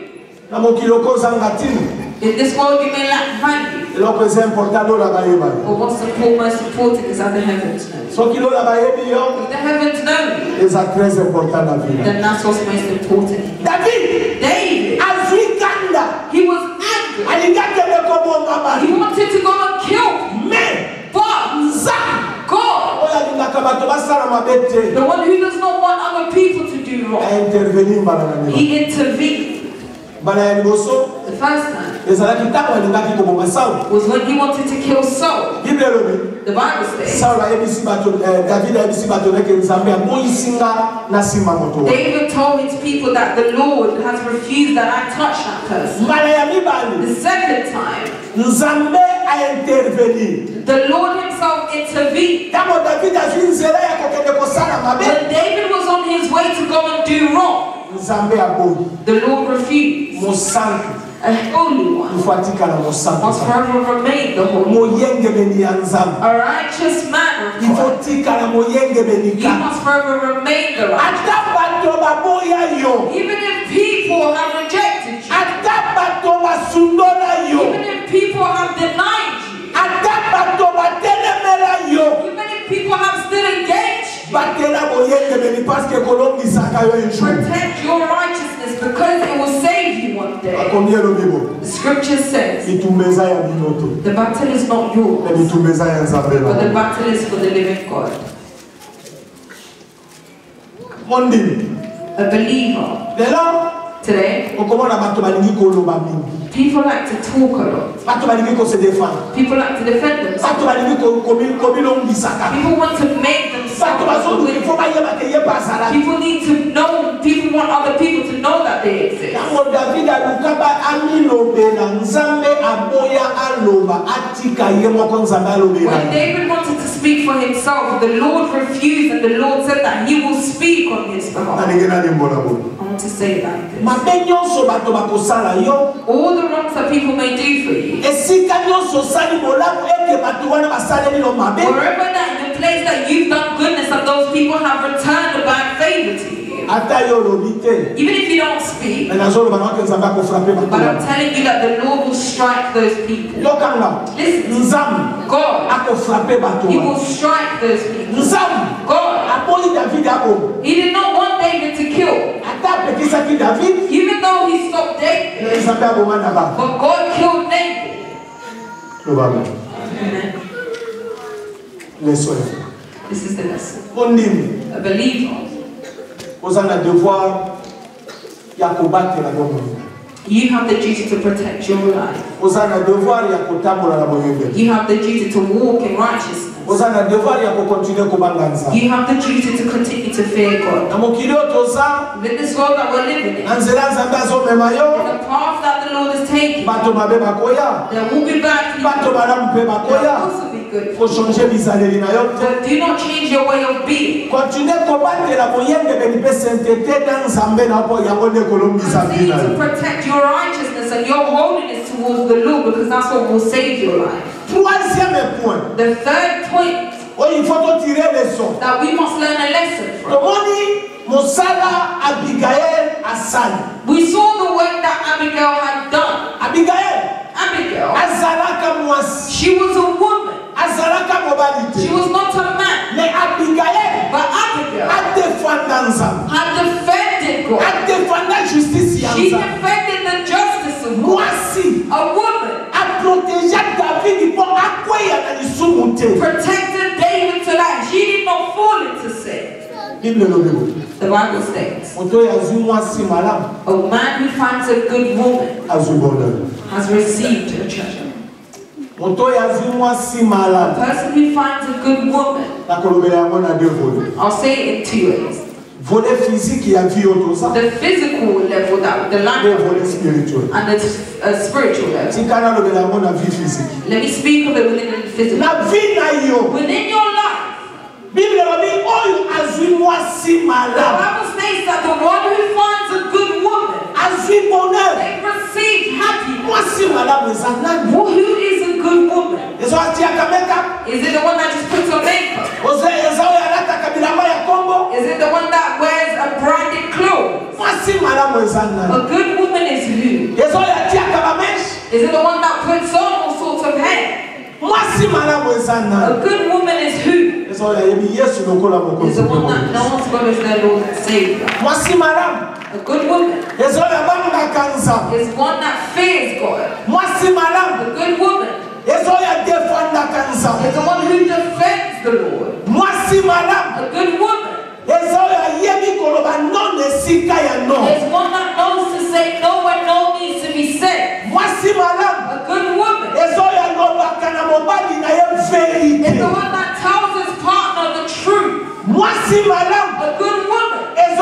Na mokiloko zangatini. In this world you may lack value. Eloko eza important do la bayeba. But what's the most important is that the heavens know. Soki lo la bayebi yo. If the heavens know you, Eza très important na vie. then that's what's most important. David. David, Afrikanda. he was angry. Alingake leko bomba He bali. wanted to go and kill him. Mais. But Nza. God, Oya lingaka bato basala mabete. the one who does not want other people to do wrong, Intervenir mbala na neba. he intervened. Bana ya liboso. The first time Ezalaki ntango alingaki koboma Saul. was when he wanted to kill Saul. Bible elobi. The Bible says Saul ayebisi bato, David ayebisi bato neke nzambe aboyisinga na nsima moto. David told his people that the Lord has refused that I touch that person. Mbala ya mibali. The second time, Nzambe a intervenir. the Lord himself intervened. Ntango David azwi nzela ya kokende kosala mabe. When David was on his way to go and do wrong, Nzambe aboyi. the Lord refused. Mosantu. A holy one Mfatikala mosantu. must forever remain the holy one. Moyengebeni ya nzambe. A righteous man of God, Ifotikala moyengebeni he ka. must forever remain the righteous. Ata bato baboya yo. Even if people have rejected you, Ata bato basundola yo. even if people have denied you, Ata bato batelemela yo. even if people have still engaged you, Batela moyengebeni paske kolongisaka yo inchu. protect your righteousness because it will save you one day. Akombie lo bibo. The scripture says Itumbeza ya binoto. the battle is not Na yours, bitumbeza ya nzambe but the la. battle is for the living God. Mondi. A believer Lelo. today, Okomona bato balingi koloba mingi. people like to talk a lot. Bato balingi ko se défendre. People like to defend themselves. Bato balingi kobilongisaka. People want to make Bato bazodu themselves. ifo bayeba ke ye bazala. People need to know. People want other people to know that they exist. Tango David alukaba amilobela nzambe aboya aloba atika ye moko nzambe alobela. When David wanted to speak for himself, the Lord refused, and the Lord said that he will speak on his behalf. Nalingi na limbola bo. I want to say like this. Mabe nyonso bato bakosala yo. All the wrongs that people may do for you, Esika nyonso sali bolamu eke bato wana basaleli lo mabe. wherever that, the place that you've done goodness and those people have returned a bad favor to you, Ata yo lobi te. even if you don't speak, Na nazoloba na wake nzambe akofrape bato but I'm wana. telling you that the Lord will strike those people. Yokanga. Listen, Nzambe God, akofrape bato he wana. will strike those people. Nzambe God, aboyi David ako. he did not want David to kill, Ata apekisaki David. even though he stopped David, Nzambe aboma na ba. but God killed David. Loba. Amen. Leso ya. This is the lesson. Ondimi. A believer, Oza na devoir ya kobatela bomo. you have the duty to protect your life. Oza na devoir ya kotambola na boyenge. You have the duty to walk in righteousness. Oza na devoir ya kokontinue kobanga nzambe. You have the duty to continue to fear God. Na mokili oyo toza In this world that we're living in, na nzela nzambe azomema yo. the path that the Lord is taking, Bato mabe bakoya. there will be bad people. Bato malamu mpe There will bakoya. also be good. Faut changer bizaleli na yo te. But do not change your way of being. Continue kobatela boyengebeli mpe sainteté na nzambe na po yango nde kolombisa Continue bina to yo. protect your righteousness and your holiness towards the Lord, because that's what will save your life. Troisième point. The third point Oyo il faut to tirer leçon. that we must learn a lesson from. Tomoni mosala Abigail asali. We saw the work that Abigail had done. Abigail, azalaka mwasi. she was a woman. Azalaka mobali te. She was not a man. Mais Abigail But Abigail adefanda nzambe. had defended God. Adefanda justice ya She nzambe. defended the justice of God. Mwasi A woman aproteja David mpo akweya na lisumu te. protected David so that he did not fall into sin. Bible elobi. The Bible states, Moto oyo azwi mwasi malamu a man who finds a good woman azwi bonheur. has received a treasure. A person who finds a good woman, I'll say it in 2 ways. The physical level, the life and the spiritual level. Let me speak of it within the physical. Within your life, the Bible states that the one who finds a good woman, they receive happiness. Who is a good woman? Is it the one that just puts on makeup? Is it the one that wears a branded clothes? A good woman is who? Is it the one that puts on all sorts of hair? A good woman is who? Is the one that knows God as their Lord and Savior. A good woman is one that fears God. A good woman is the one who defends the Lord. A good woman is one that knows to say no when no needs to be said. A good woman is the one that tells his partner the truth. A good woman is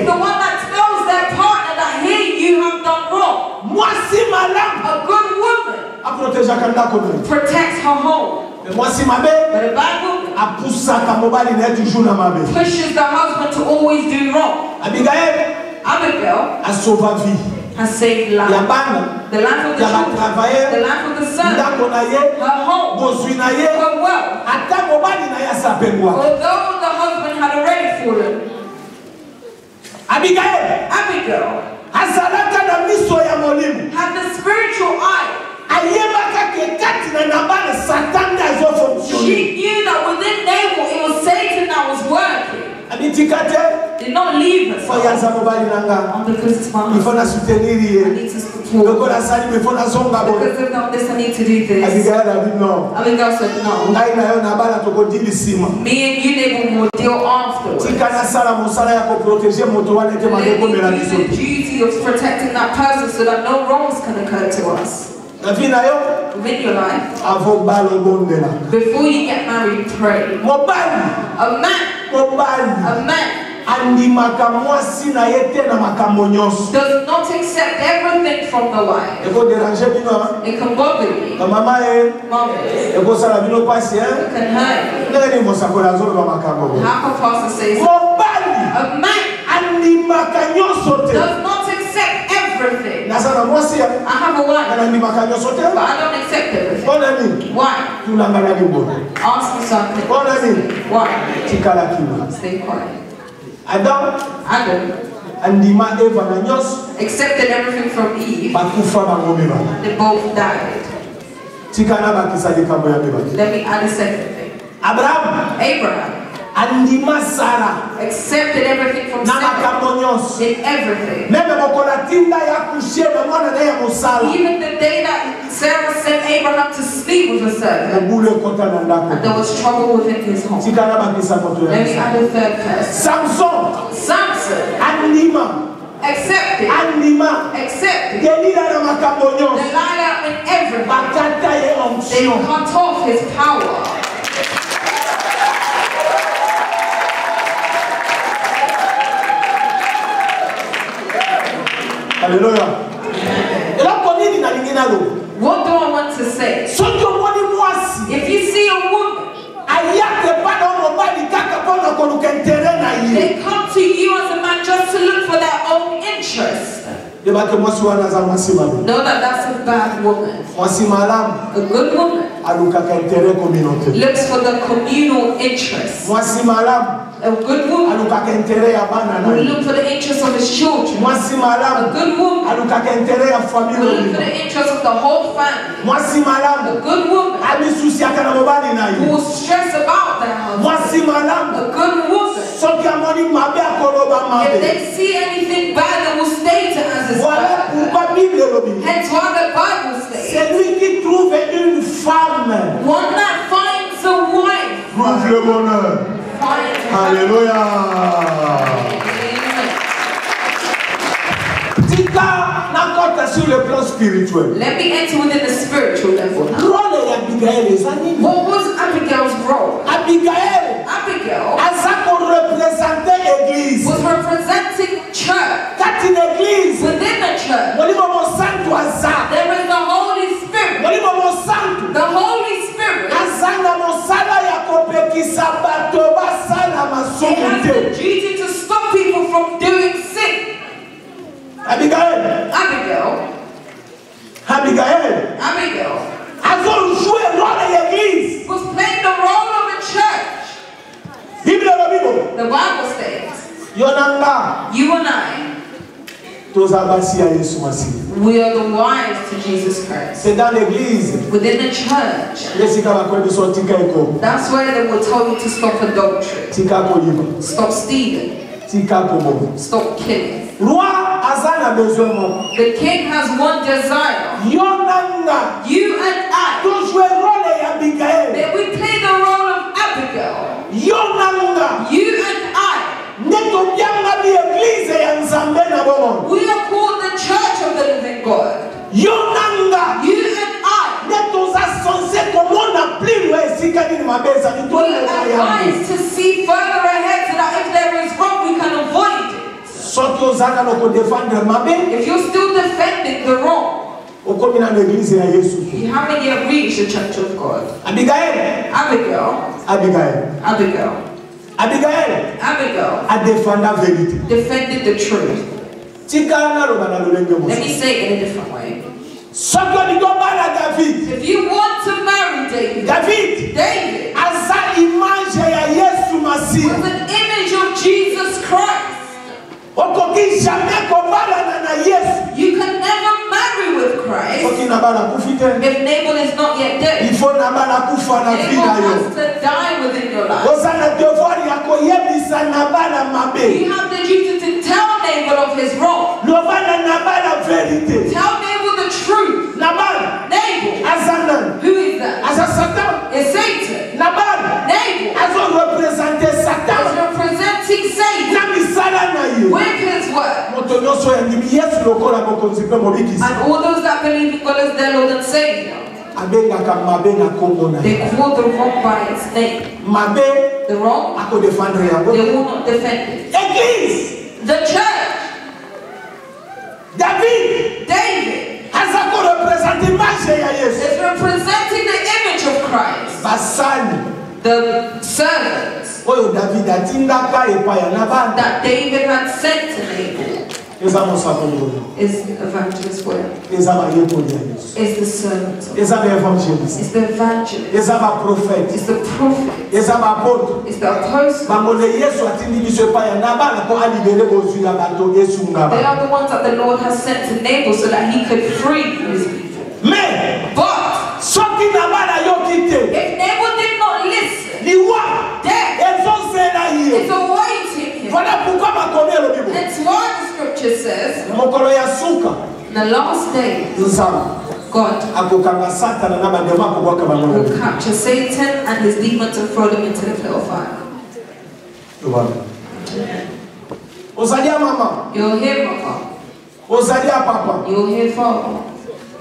the one that tells their partner that, hey, you have done wrong. A good woman protects her home. But a bad woman pushes the husband to always do wrong. Abigail has saved life. The life of the children, the life of the son, her home, her wealth. Although the husband had already fallen, Abigail had the spiritual eye. She knew that within Nabal it was Satan that was working. Did not leave her because it's my husband. I need to support. Because of this, I need to do this. Abigail said no. Me and you, Nabal, will deal afterwards. Let me do the duty of protecting that person so that no wrongs can occur to us. Within your life, before you get married, pray. A man does not accept everything from the wife. It can bother you. Mom, it can hurt you. How can pastor say so? A man does not accept everything. I have a wife, but I don't accept everything. Why? Ask me something. Why? Stay quiet. Adam accepted everything from Eve. They both died. Let me add a second thing. Abraham accepted everything from Sarah. In everything. Even the day that Sarah sent Abraham to sleep with her servant, and there was trouble within his home. Let me add a third person. Samson accepted. Delilah in everything. They cut off his power. Hallelujah. What do I want to say? If you see a woman, they come to you as a man just to look for their own interest. Know that that's a bad woman. A good woman looks for the communal interest. A good woman will look for the interest of his children. A good woman will look for the interest of the whole family. A good woman who will stress about their husband. A good woman, if they see anything bad, they will state it as it's bad. Hence why the Bible says, one that finds a wife trouve le bonheur. Alléluia. Tika nakota sur sur le plan spirituel. Let me enter within the spiritual level now. Rôle d'Abigail, les amis. What was Abigail's role? Abigail, Abigail Asa qu'on représentait l'église. was representing church. Quand une église, Within the church, on dit mon santo Asa. there is the Holy Spirit. On dit mon santo. The Holy Spirit, Asa na mosala ya kopekisa bato basala it has masumu the te. duty to stop people from doing sin. Abigail, Abigail, Abigail, Abigail Azo joué rôle l'église. was playing the role of a church. Bible la Bible. The Bible states, Yonanga, you and I, tozabasi ya Yesu Masihi. we are the wives to Jesus Christ. C'est dans l'église. Within the church, Lesika bakwebi so tika eko. that's where they will tell you to stop adultery, Tika koyiba. stop stealing, Tika kobo. stop killing. Roi azana besoin mo. The king has one desire. Yonanga. You and I, To jouer rôle ya Abigail. that we play the role of Abigail. Yonanga. You and I, Neto bianga bi église ya Nzambe na bomo. we are called the church of the living God. Yonanga. You and I, Neto za censé komona plus loin esika nini mabeza ni we toi are advised to see further ahead so that if there is wrong, we can avoid it. Soki ozana loko défendre mabe. If you're still defending the wrong, Okomi na l'église ya Yesu. you haven't yet reached the church of God. Abigail. Abigail, Abigail. Abigail, Abigail. Abigail A défendre la vérité. defended the truth. Tika na loba na lolenge mo. Let me say it in a different way. Soki oligobala David. If you want to marry David, David. David Aza image ya Yesu Masihi. was an image of Jesus Christ. Okoki jamais kobala na Yesu. You can never marry with Christ Soki na bala kufite. if Nabal is not yet Il dead. faut na bala kufa na Nabal vida yo. has to die within your life. Oza na devoir ya koyebisa na bala mabe. You have the duty to tell Nabal of his wrong. Lobana na bala vérité. Tell Nabal the truth. Na bala. Nabal, Azanan. who is that? Aza Satan. It's Satan. Na bala. Nabal Azo représenter is Satan. representing Satan Na misala na yo. with his word. Moto nyonso ya ndimi Yesu lokola bokonzi pe mobikisi. And all those that believe in God as their Lord and Savior, Abengaka mabe na kombo na they ye. call the wrong by its name. Mabe The wrong, ako défendre yango. they will not defend it. Église. The church, David. David, Aza ko représenter image ya Yesu. is representing the image of Christ. Basani. The servants Oyo David atindaka epaya na bana. that David had sent to Nabal Eza mosakolo. is evangelist word, Eza bayekoli ya Yesu. is the servants, Eza ba evangeliste. is the evangelist, Eza ba prophète. is the prophet, Eza ba apôtre. is the apostle. Bangole Yesu atindi biso epaya na bana ko alibere bozwi ya bato Yesu They ngaba. are the ones that the Lord has sent to Nabal so that he could free his people. Mais But soki na bana yo kite. if Nabal did not listen, Liwa. death Ezozela is ye. awaiting him. Voilà pourquoi bakomi le Bible. That's why the scripture says, Mokolo ya suka. in the last days, Nzambe God akokanga Satana na bandema kobwaka bango. will capture Satan and his demons and throw them into the pit of fire. Ozalia mama. You'll hear mama, Ozalia papa. you'll hear father,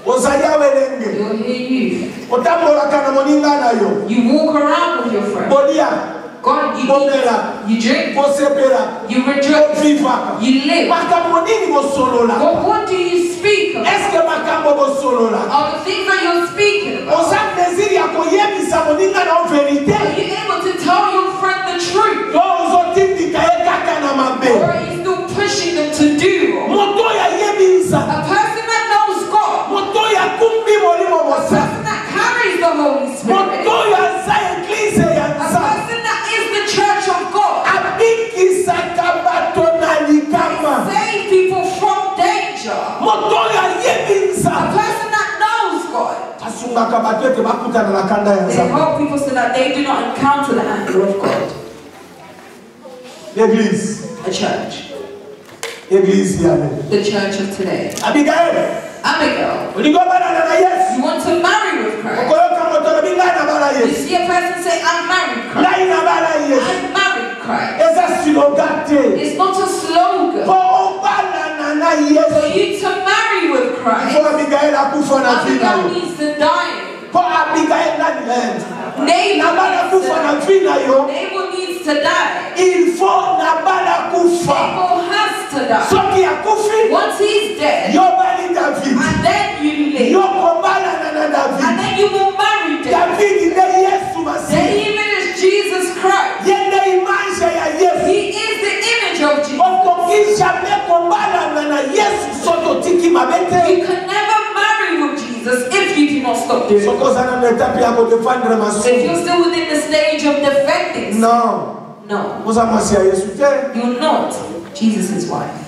Ozalia welenge. you'll hear youth. Otambolaka na moninga na yo. You walk around with your friend. Bolia. God, you Bomela. eat, you drink, Bosepela. you rejoice, Vivaka. you live. Makambo nini bosolola? But what do you speak of? Est-ce que makambo bosolola? Are the things that you're speaking about? Oza plaisir ya koyebisa moninga na vérité. Are you able to tell your friend the truth? Do ozotindika ye kaka na Or mabe. are you still pushing them to do wrong? Moto ya yebisa. A person that knows God, Moto ya kumbi molimo a mosa. person that carries the Holy Spirit, Moto ya za eglise ya a nza. person that is the church of God, Abikisaka bato na likama. save people from danger. Moto ya A yebisa. person that knows God, Asungaka bato ete bakutana na kanda ya they nzambe. help people so that they do not encounter the anger of God. L'église. A church, Église yale. the church of today. Abigail. Abigail, Uligobana na Yesu. you want to marry with Christ? Okoyoka moto na binga na bala You Yesu. see a person say, I'm married Christ. Ngai na bala Yesu. I'm married Christ. Eza slogan te. It's not a slogan. Po obala na For you to marry with Christ, Abigail needs to die. Nabal needs to die. Nabal has to die. Once he's dead, and then you live, and then you will marry David. Then even is Jesus Christ. He is the image of Jesus. You can never marry with Jesus if you do not stop doing it. If you're still within the stage of defending, no, you're not Jesus' wife.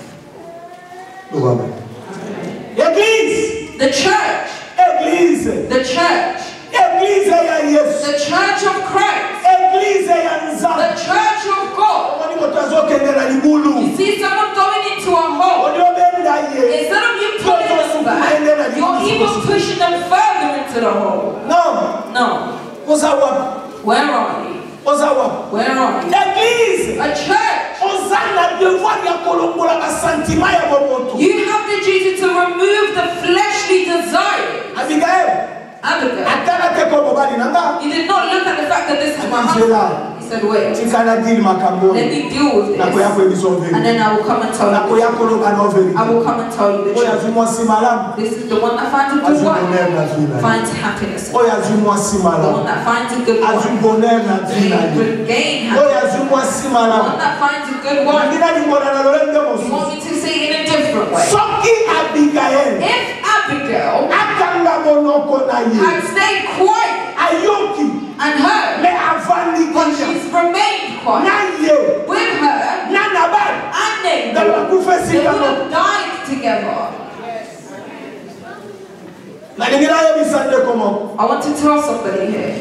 The church. The church. The church of Christ. The church of God. You see someone going into a hole. Instead of you pulling them back, you're even pushing them further into the hole. No. Where are you? Where are you? A church. You have the duty to remove the fleshly desires. Abigail. He did not look at the fact that this is my husband. He said, wait. Let me deal with this. And then I will come and tell you. I will come and tell you the truth. This is the one that finds a good wife, finds happiness. The one that finds a good wife, will gain happiness. The one that finds a good wife. You want me to say it in a different way? If Abigail had stayed quiet and heard, but she's remained quiet with her and Nabal, they would have died together. I want to tell somebody here.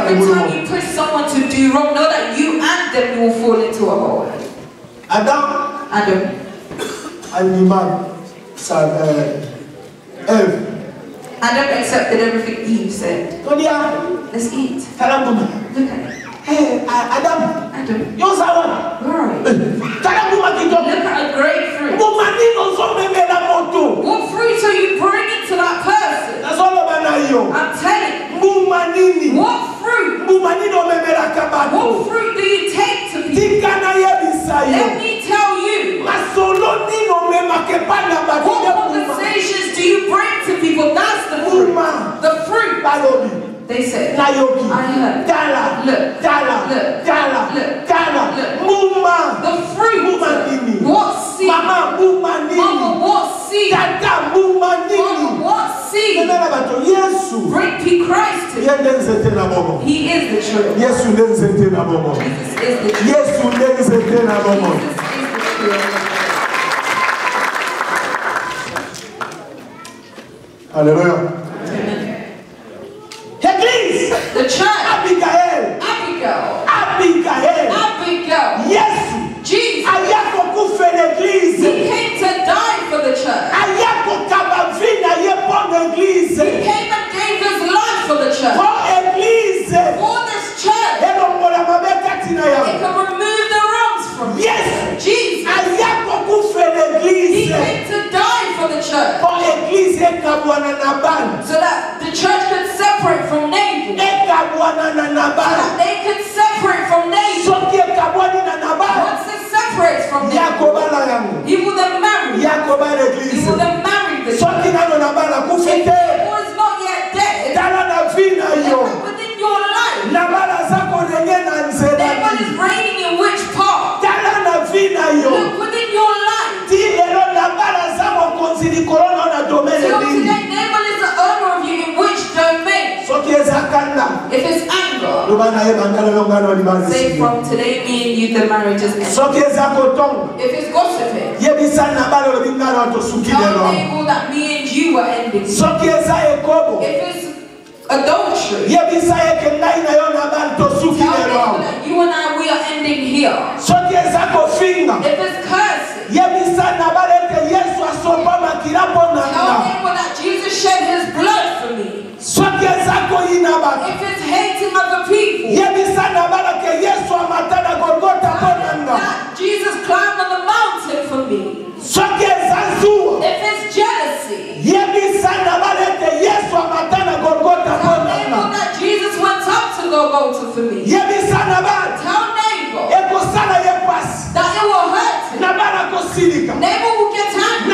Every time you push someone to do wrong, know that you and them will fall into a hole. Adam and the man Eve. Adam accepted everything Eve said. Let's eat. Look at it. Hey, Adam. Where are you? Look at a grapefruit. What fruit are you bringing to that person? I'm telling you. What fruit? What fruit do you take to people? Let me tell you. What conversations do you bring to people? That's the fruit. The fruit. They said, I heard. Look. The fruit. What seed? Mama, what seed? Mama, what seed? Bring Christ to you. He is the truth. Jesus is the truth. Jesus is the truth. Hallelujah. The church. Abigail. Yes. Jesus. He came to die for the church. He came and gave his life for the church. For this church. It can remove the wrongs from you. Yes. Jesus. He came to die for the church. So that the church can separate from Nabal. So that they can separate from Nabal. Once it separates from Nabal, he will then marry. He will then marry the church. If Nabal is not yet dead, then within your life, Nabal is reigning in which part? Look within your life. Till today, Nabal is the owner of you in which domain? If it's anger, say from today me and you the marriage is ended. If it's gossiping, tell Nabal that me and you are ending. If it's adultery, tell Nabal that you and I, we are ending here. If it's cursing, tell Nabal that Jesus shed his blood for me. If it's hating other people, that Jesus motive for me. Tell neighbor that it will hurt him. Neighbor will get angry.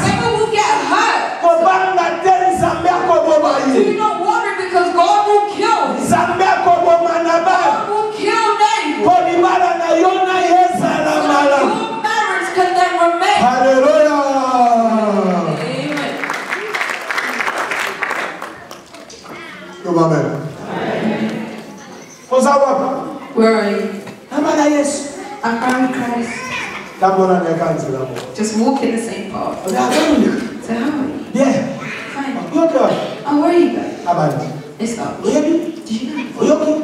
Neighbor will get hurt. Do not worry because God will kill him. God will kill neighbor. Your marriage can then remain. Hallelujah. Amen. Where are you? I'm married Christ. Just walk in the same path. So how are you? Yeah. Fine. You okay? Oh, where are you going? Abandi. Let's go. Do you know?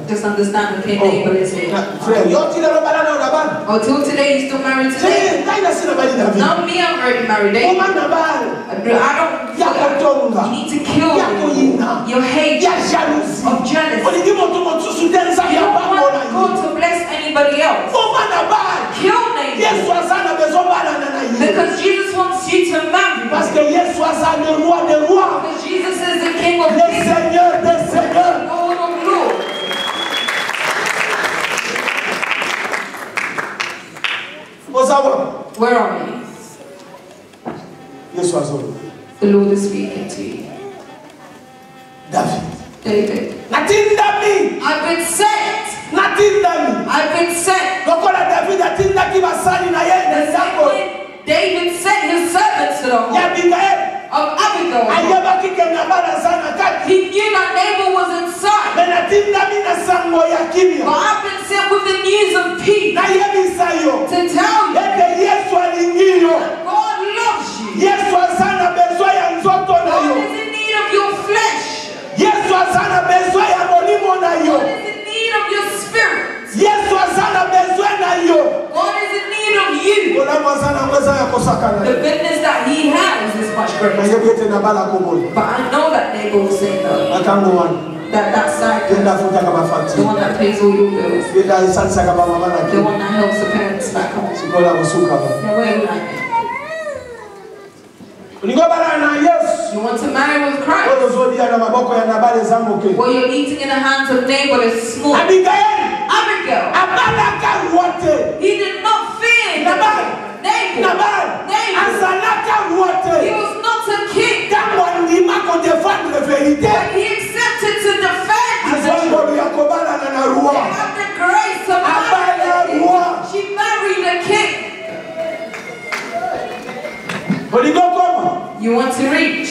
Just understand the neighbor is here. Oh, till today you still married today? Not me, I'm already married. I don't. You need to kill your hate of jealousy. You don't want God to bless anybody else. Kill neighbor. Because Jesus wants you to marry. Because Jesus is the King of Kings. Lord of Lords. Where are you? The Lord is speaking to you. David. I've been sent. I've been sent. David sent his servants to the home of Abigail. He knew that Nabal was inside. But I've been sent with the news of peace to tell you that God loves you. God is in need of your flesh. God is in need of your spirit. God is in need of you. The goodness that he has is much greater. But I know that Nabal will say no. That side, the one that pays all your bills, the one that helps the parents back home. You want to marry with Christ? What you're eating in the hands of Nabal is small. Abigail. He did not fear Nabal. He was not a king. But he accepted to defend his children. He had the grace of marrying. She married a king. You want to reach.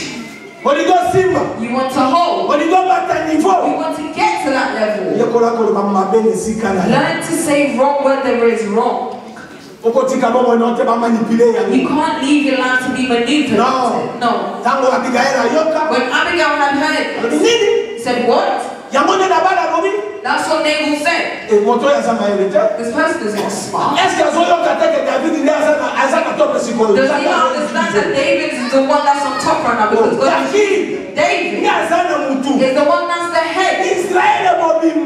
You want to hold. You want to get to that level. Learn to say wrong when there is wrong. You can't leave your life to be manipulated. No. When Abigail had heard it, he said, what? That's what Nabal said. This person is not smart. Does he understand that David is the one that's on top right now? Because David is the one that's the head.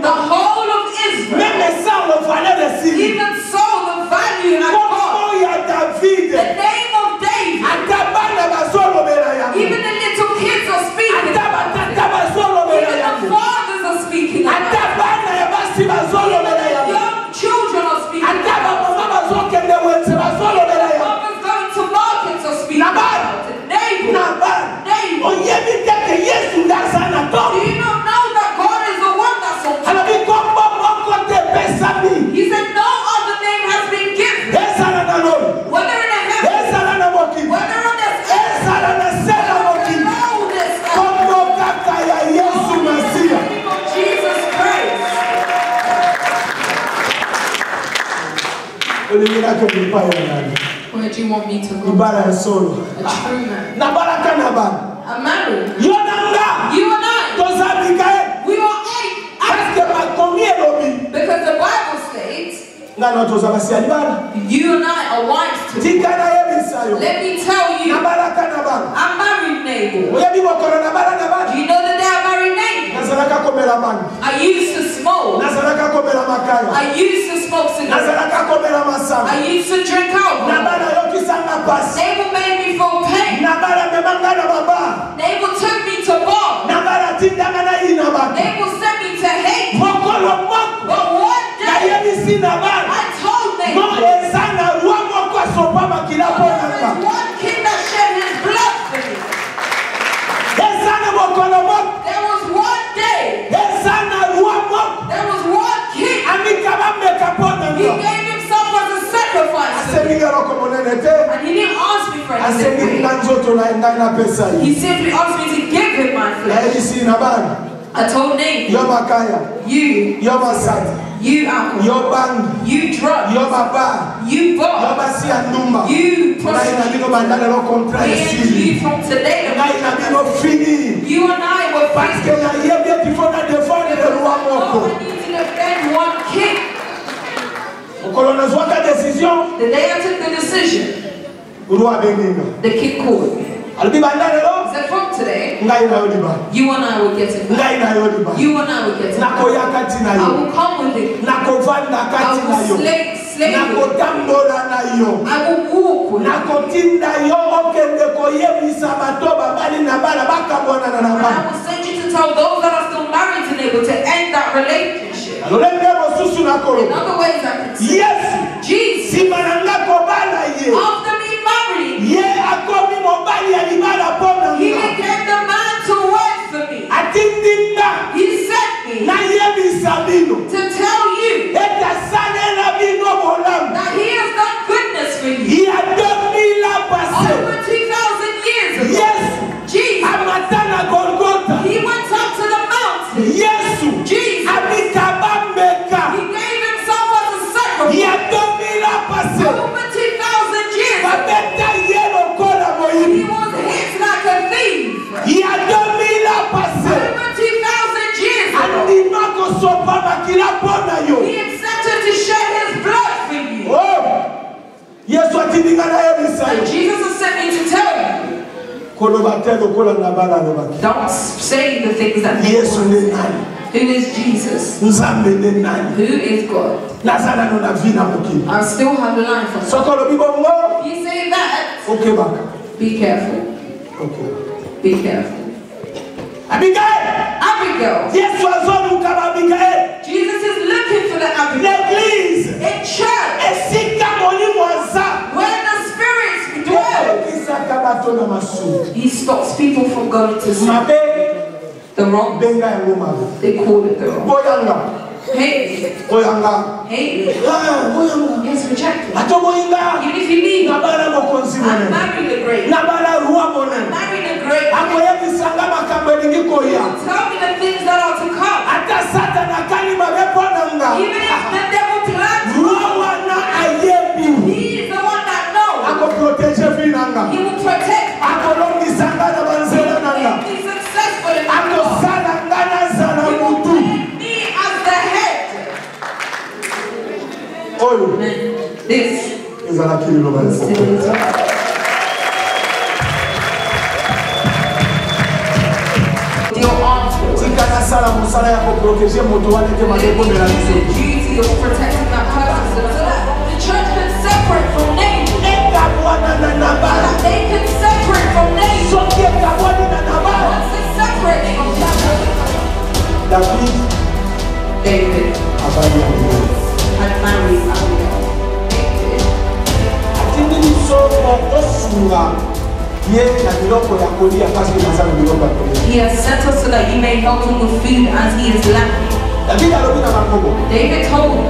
The whole of Israel. Even so, the value has gone. The name of David. Even the little kids are speaking. Even the fathers are speaking. Even the young children are speaking. Even the mothers going to markets are speaking. Nabal. Do you not know that God is the one that's on top? He said no other name has been given. Whether in the heavens, whether on this earth, whether below this earth. Jesus Christ. Where do you want me to go? A true man. I'm married. You and I. We are eight. Because the Bible states you and I are wives to me. Let me tell you, I'm married Nabal. Do you know the day I married Nabal? I used to smoke. I used to smoke cigarettes. I used to drink alcohol. Nabal made me feel pain. Nabal took me to bar. Nabal sent me to hate. But one day, I told them, there is one king that shed his blood for me. There was one day, there was one king. He gave himself as a sacrifice for me. And he didn't ask me for anything. He simply asked me to give him my flesh. I told Nate, you alcohol, you drugs, you bar, you prostitute. You from today, you and I were fighting. I need to defend one king. The day I took the decision, the king called me. He said, from today, you and I will get it back. You and I will get it back. I will come with it. I will slave you. I will walk with you. And I will send you to tell those that are still married to able to end that relationship. In other ways, I can say, yes, Jesus, after me marrying, he became the man to work for me. He sent me to tell you that he has done goodness for you. Over 2,000 years ago, yes, Jesus, he went up to the mountain. Yes, Jesus, he gave himself as a sacrifice. Over 2,000 years ago, he was hit like a thief. Over 2,000 years ago, he accepted to shed his blood for you. And Jesus has sent me to tell you, don't say the things that make sense. Who is Jesus? Who is God? I still have a life on him. If you say that, be careful. Be careful. Abigail. Jesus is looking for the Abigail. In church, where the spirits dwell, he stops people from going to sin. The wrong. They call it the wrong. Hate me. Yes, reject me. Even if you leave, I'm marrying the great. I'm marrying the great. Tell me the things that are to come. Even if the devil plans, he is the one that knows. He will protect me. He will make me successful in my life. He will make me as the head. This is your arms. It's the duty of protecting that person so that the church can separate from names. That they can separate from names. Once they separate from David had married Abigail. He has sent us so that you may help him with food as he is lacking. David told him,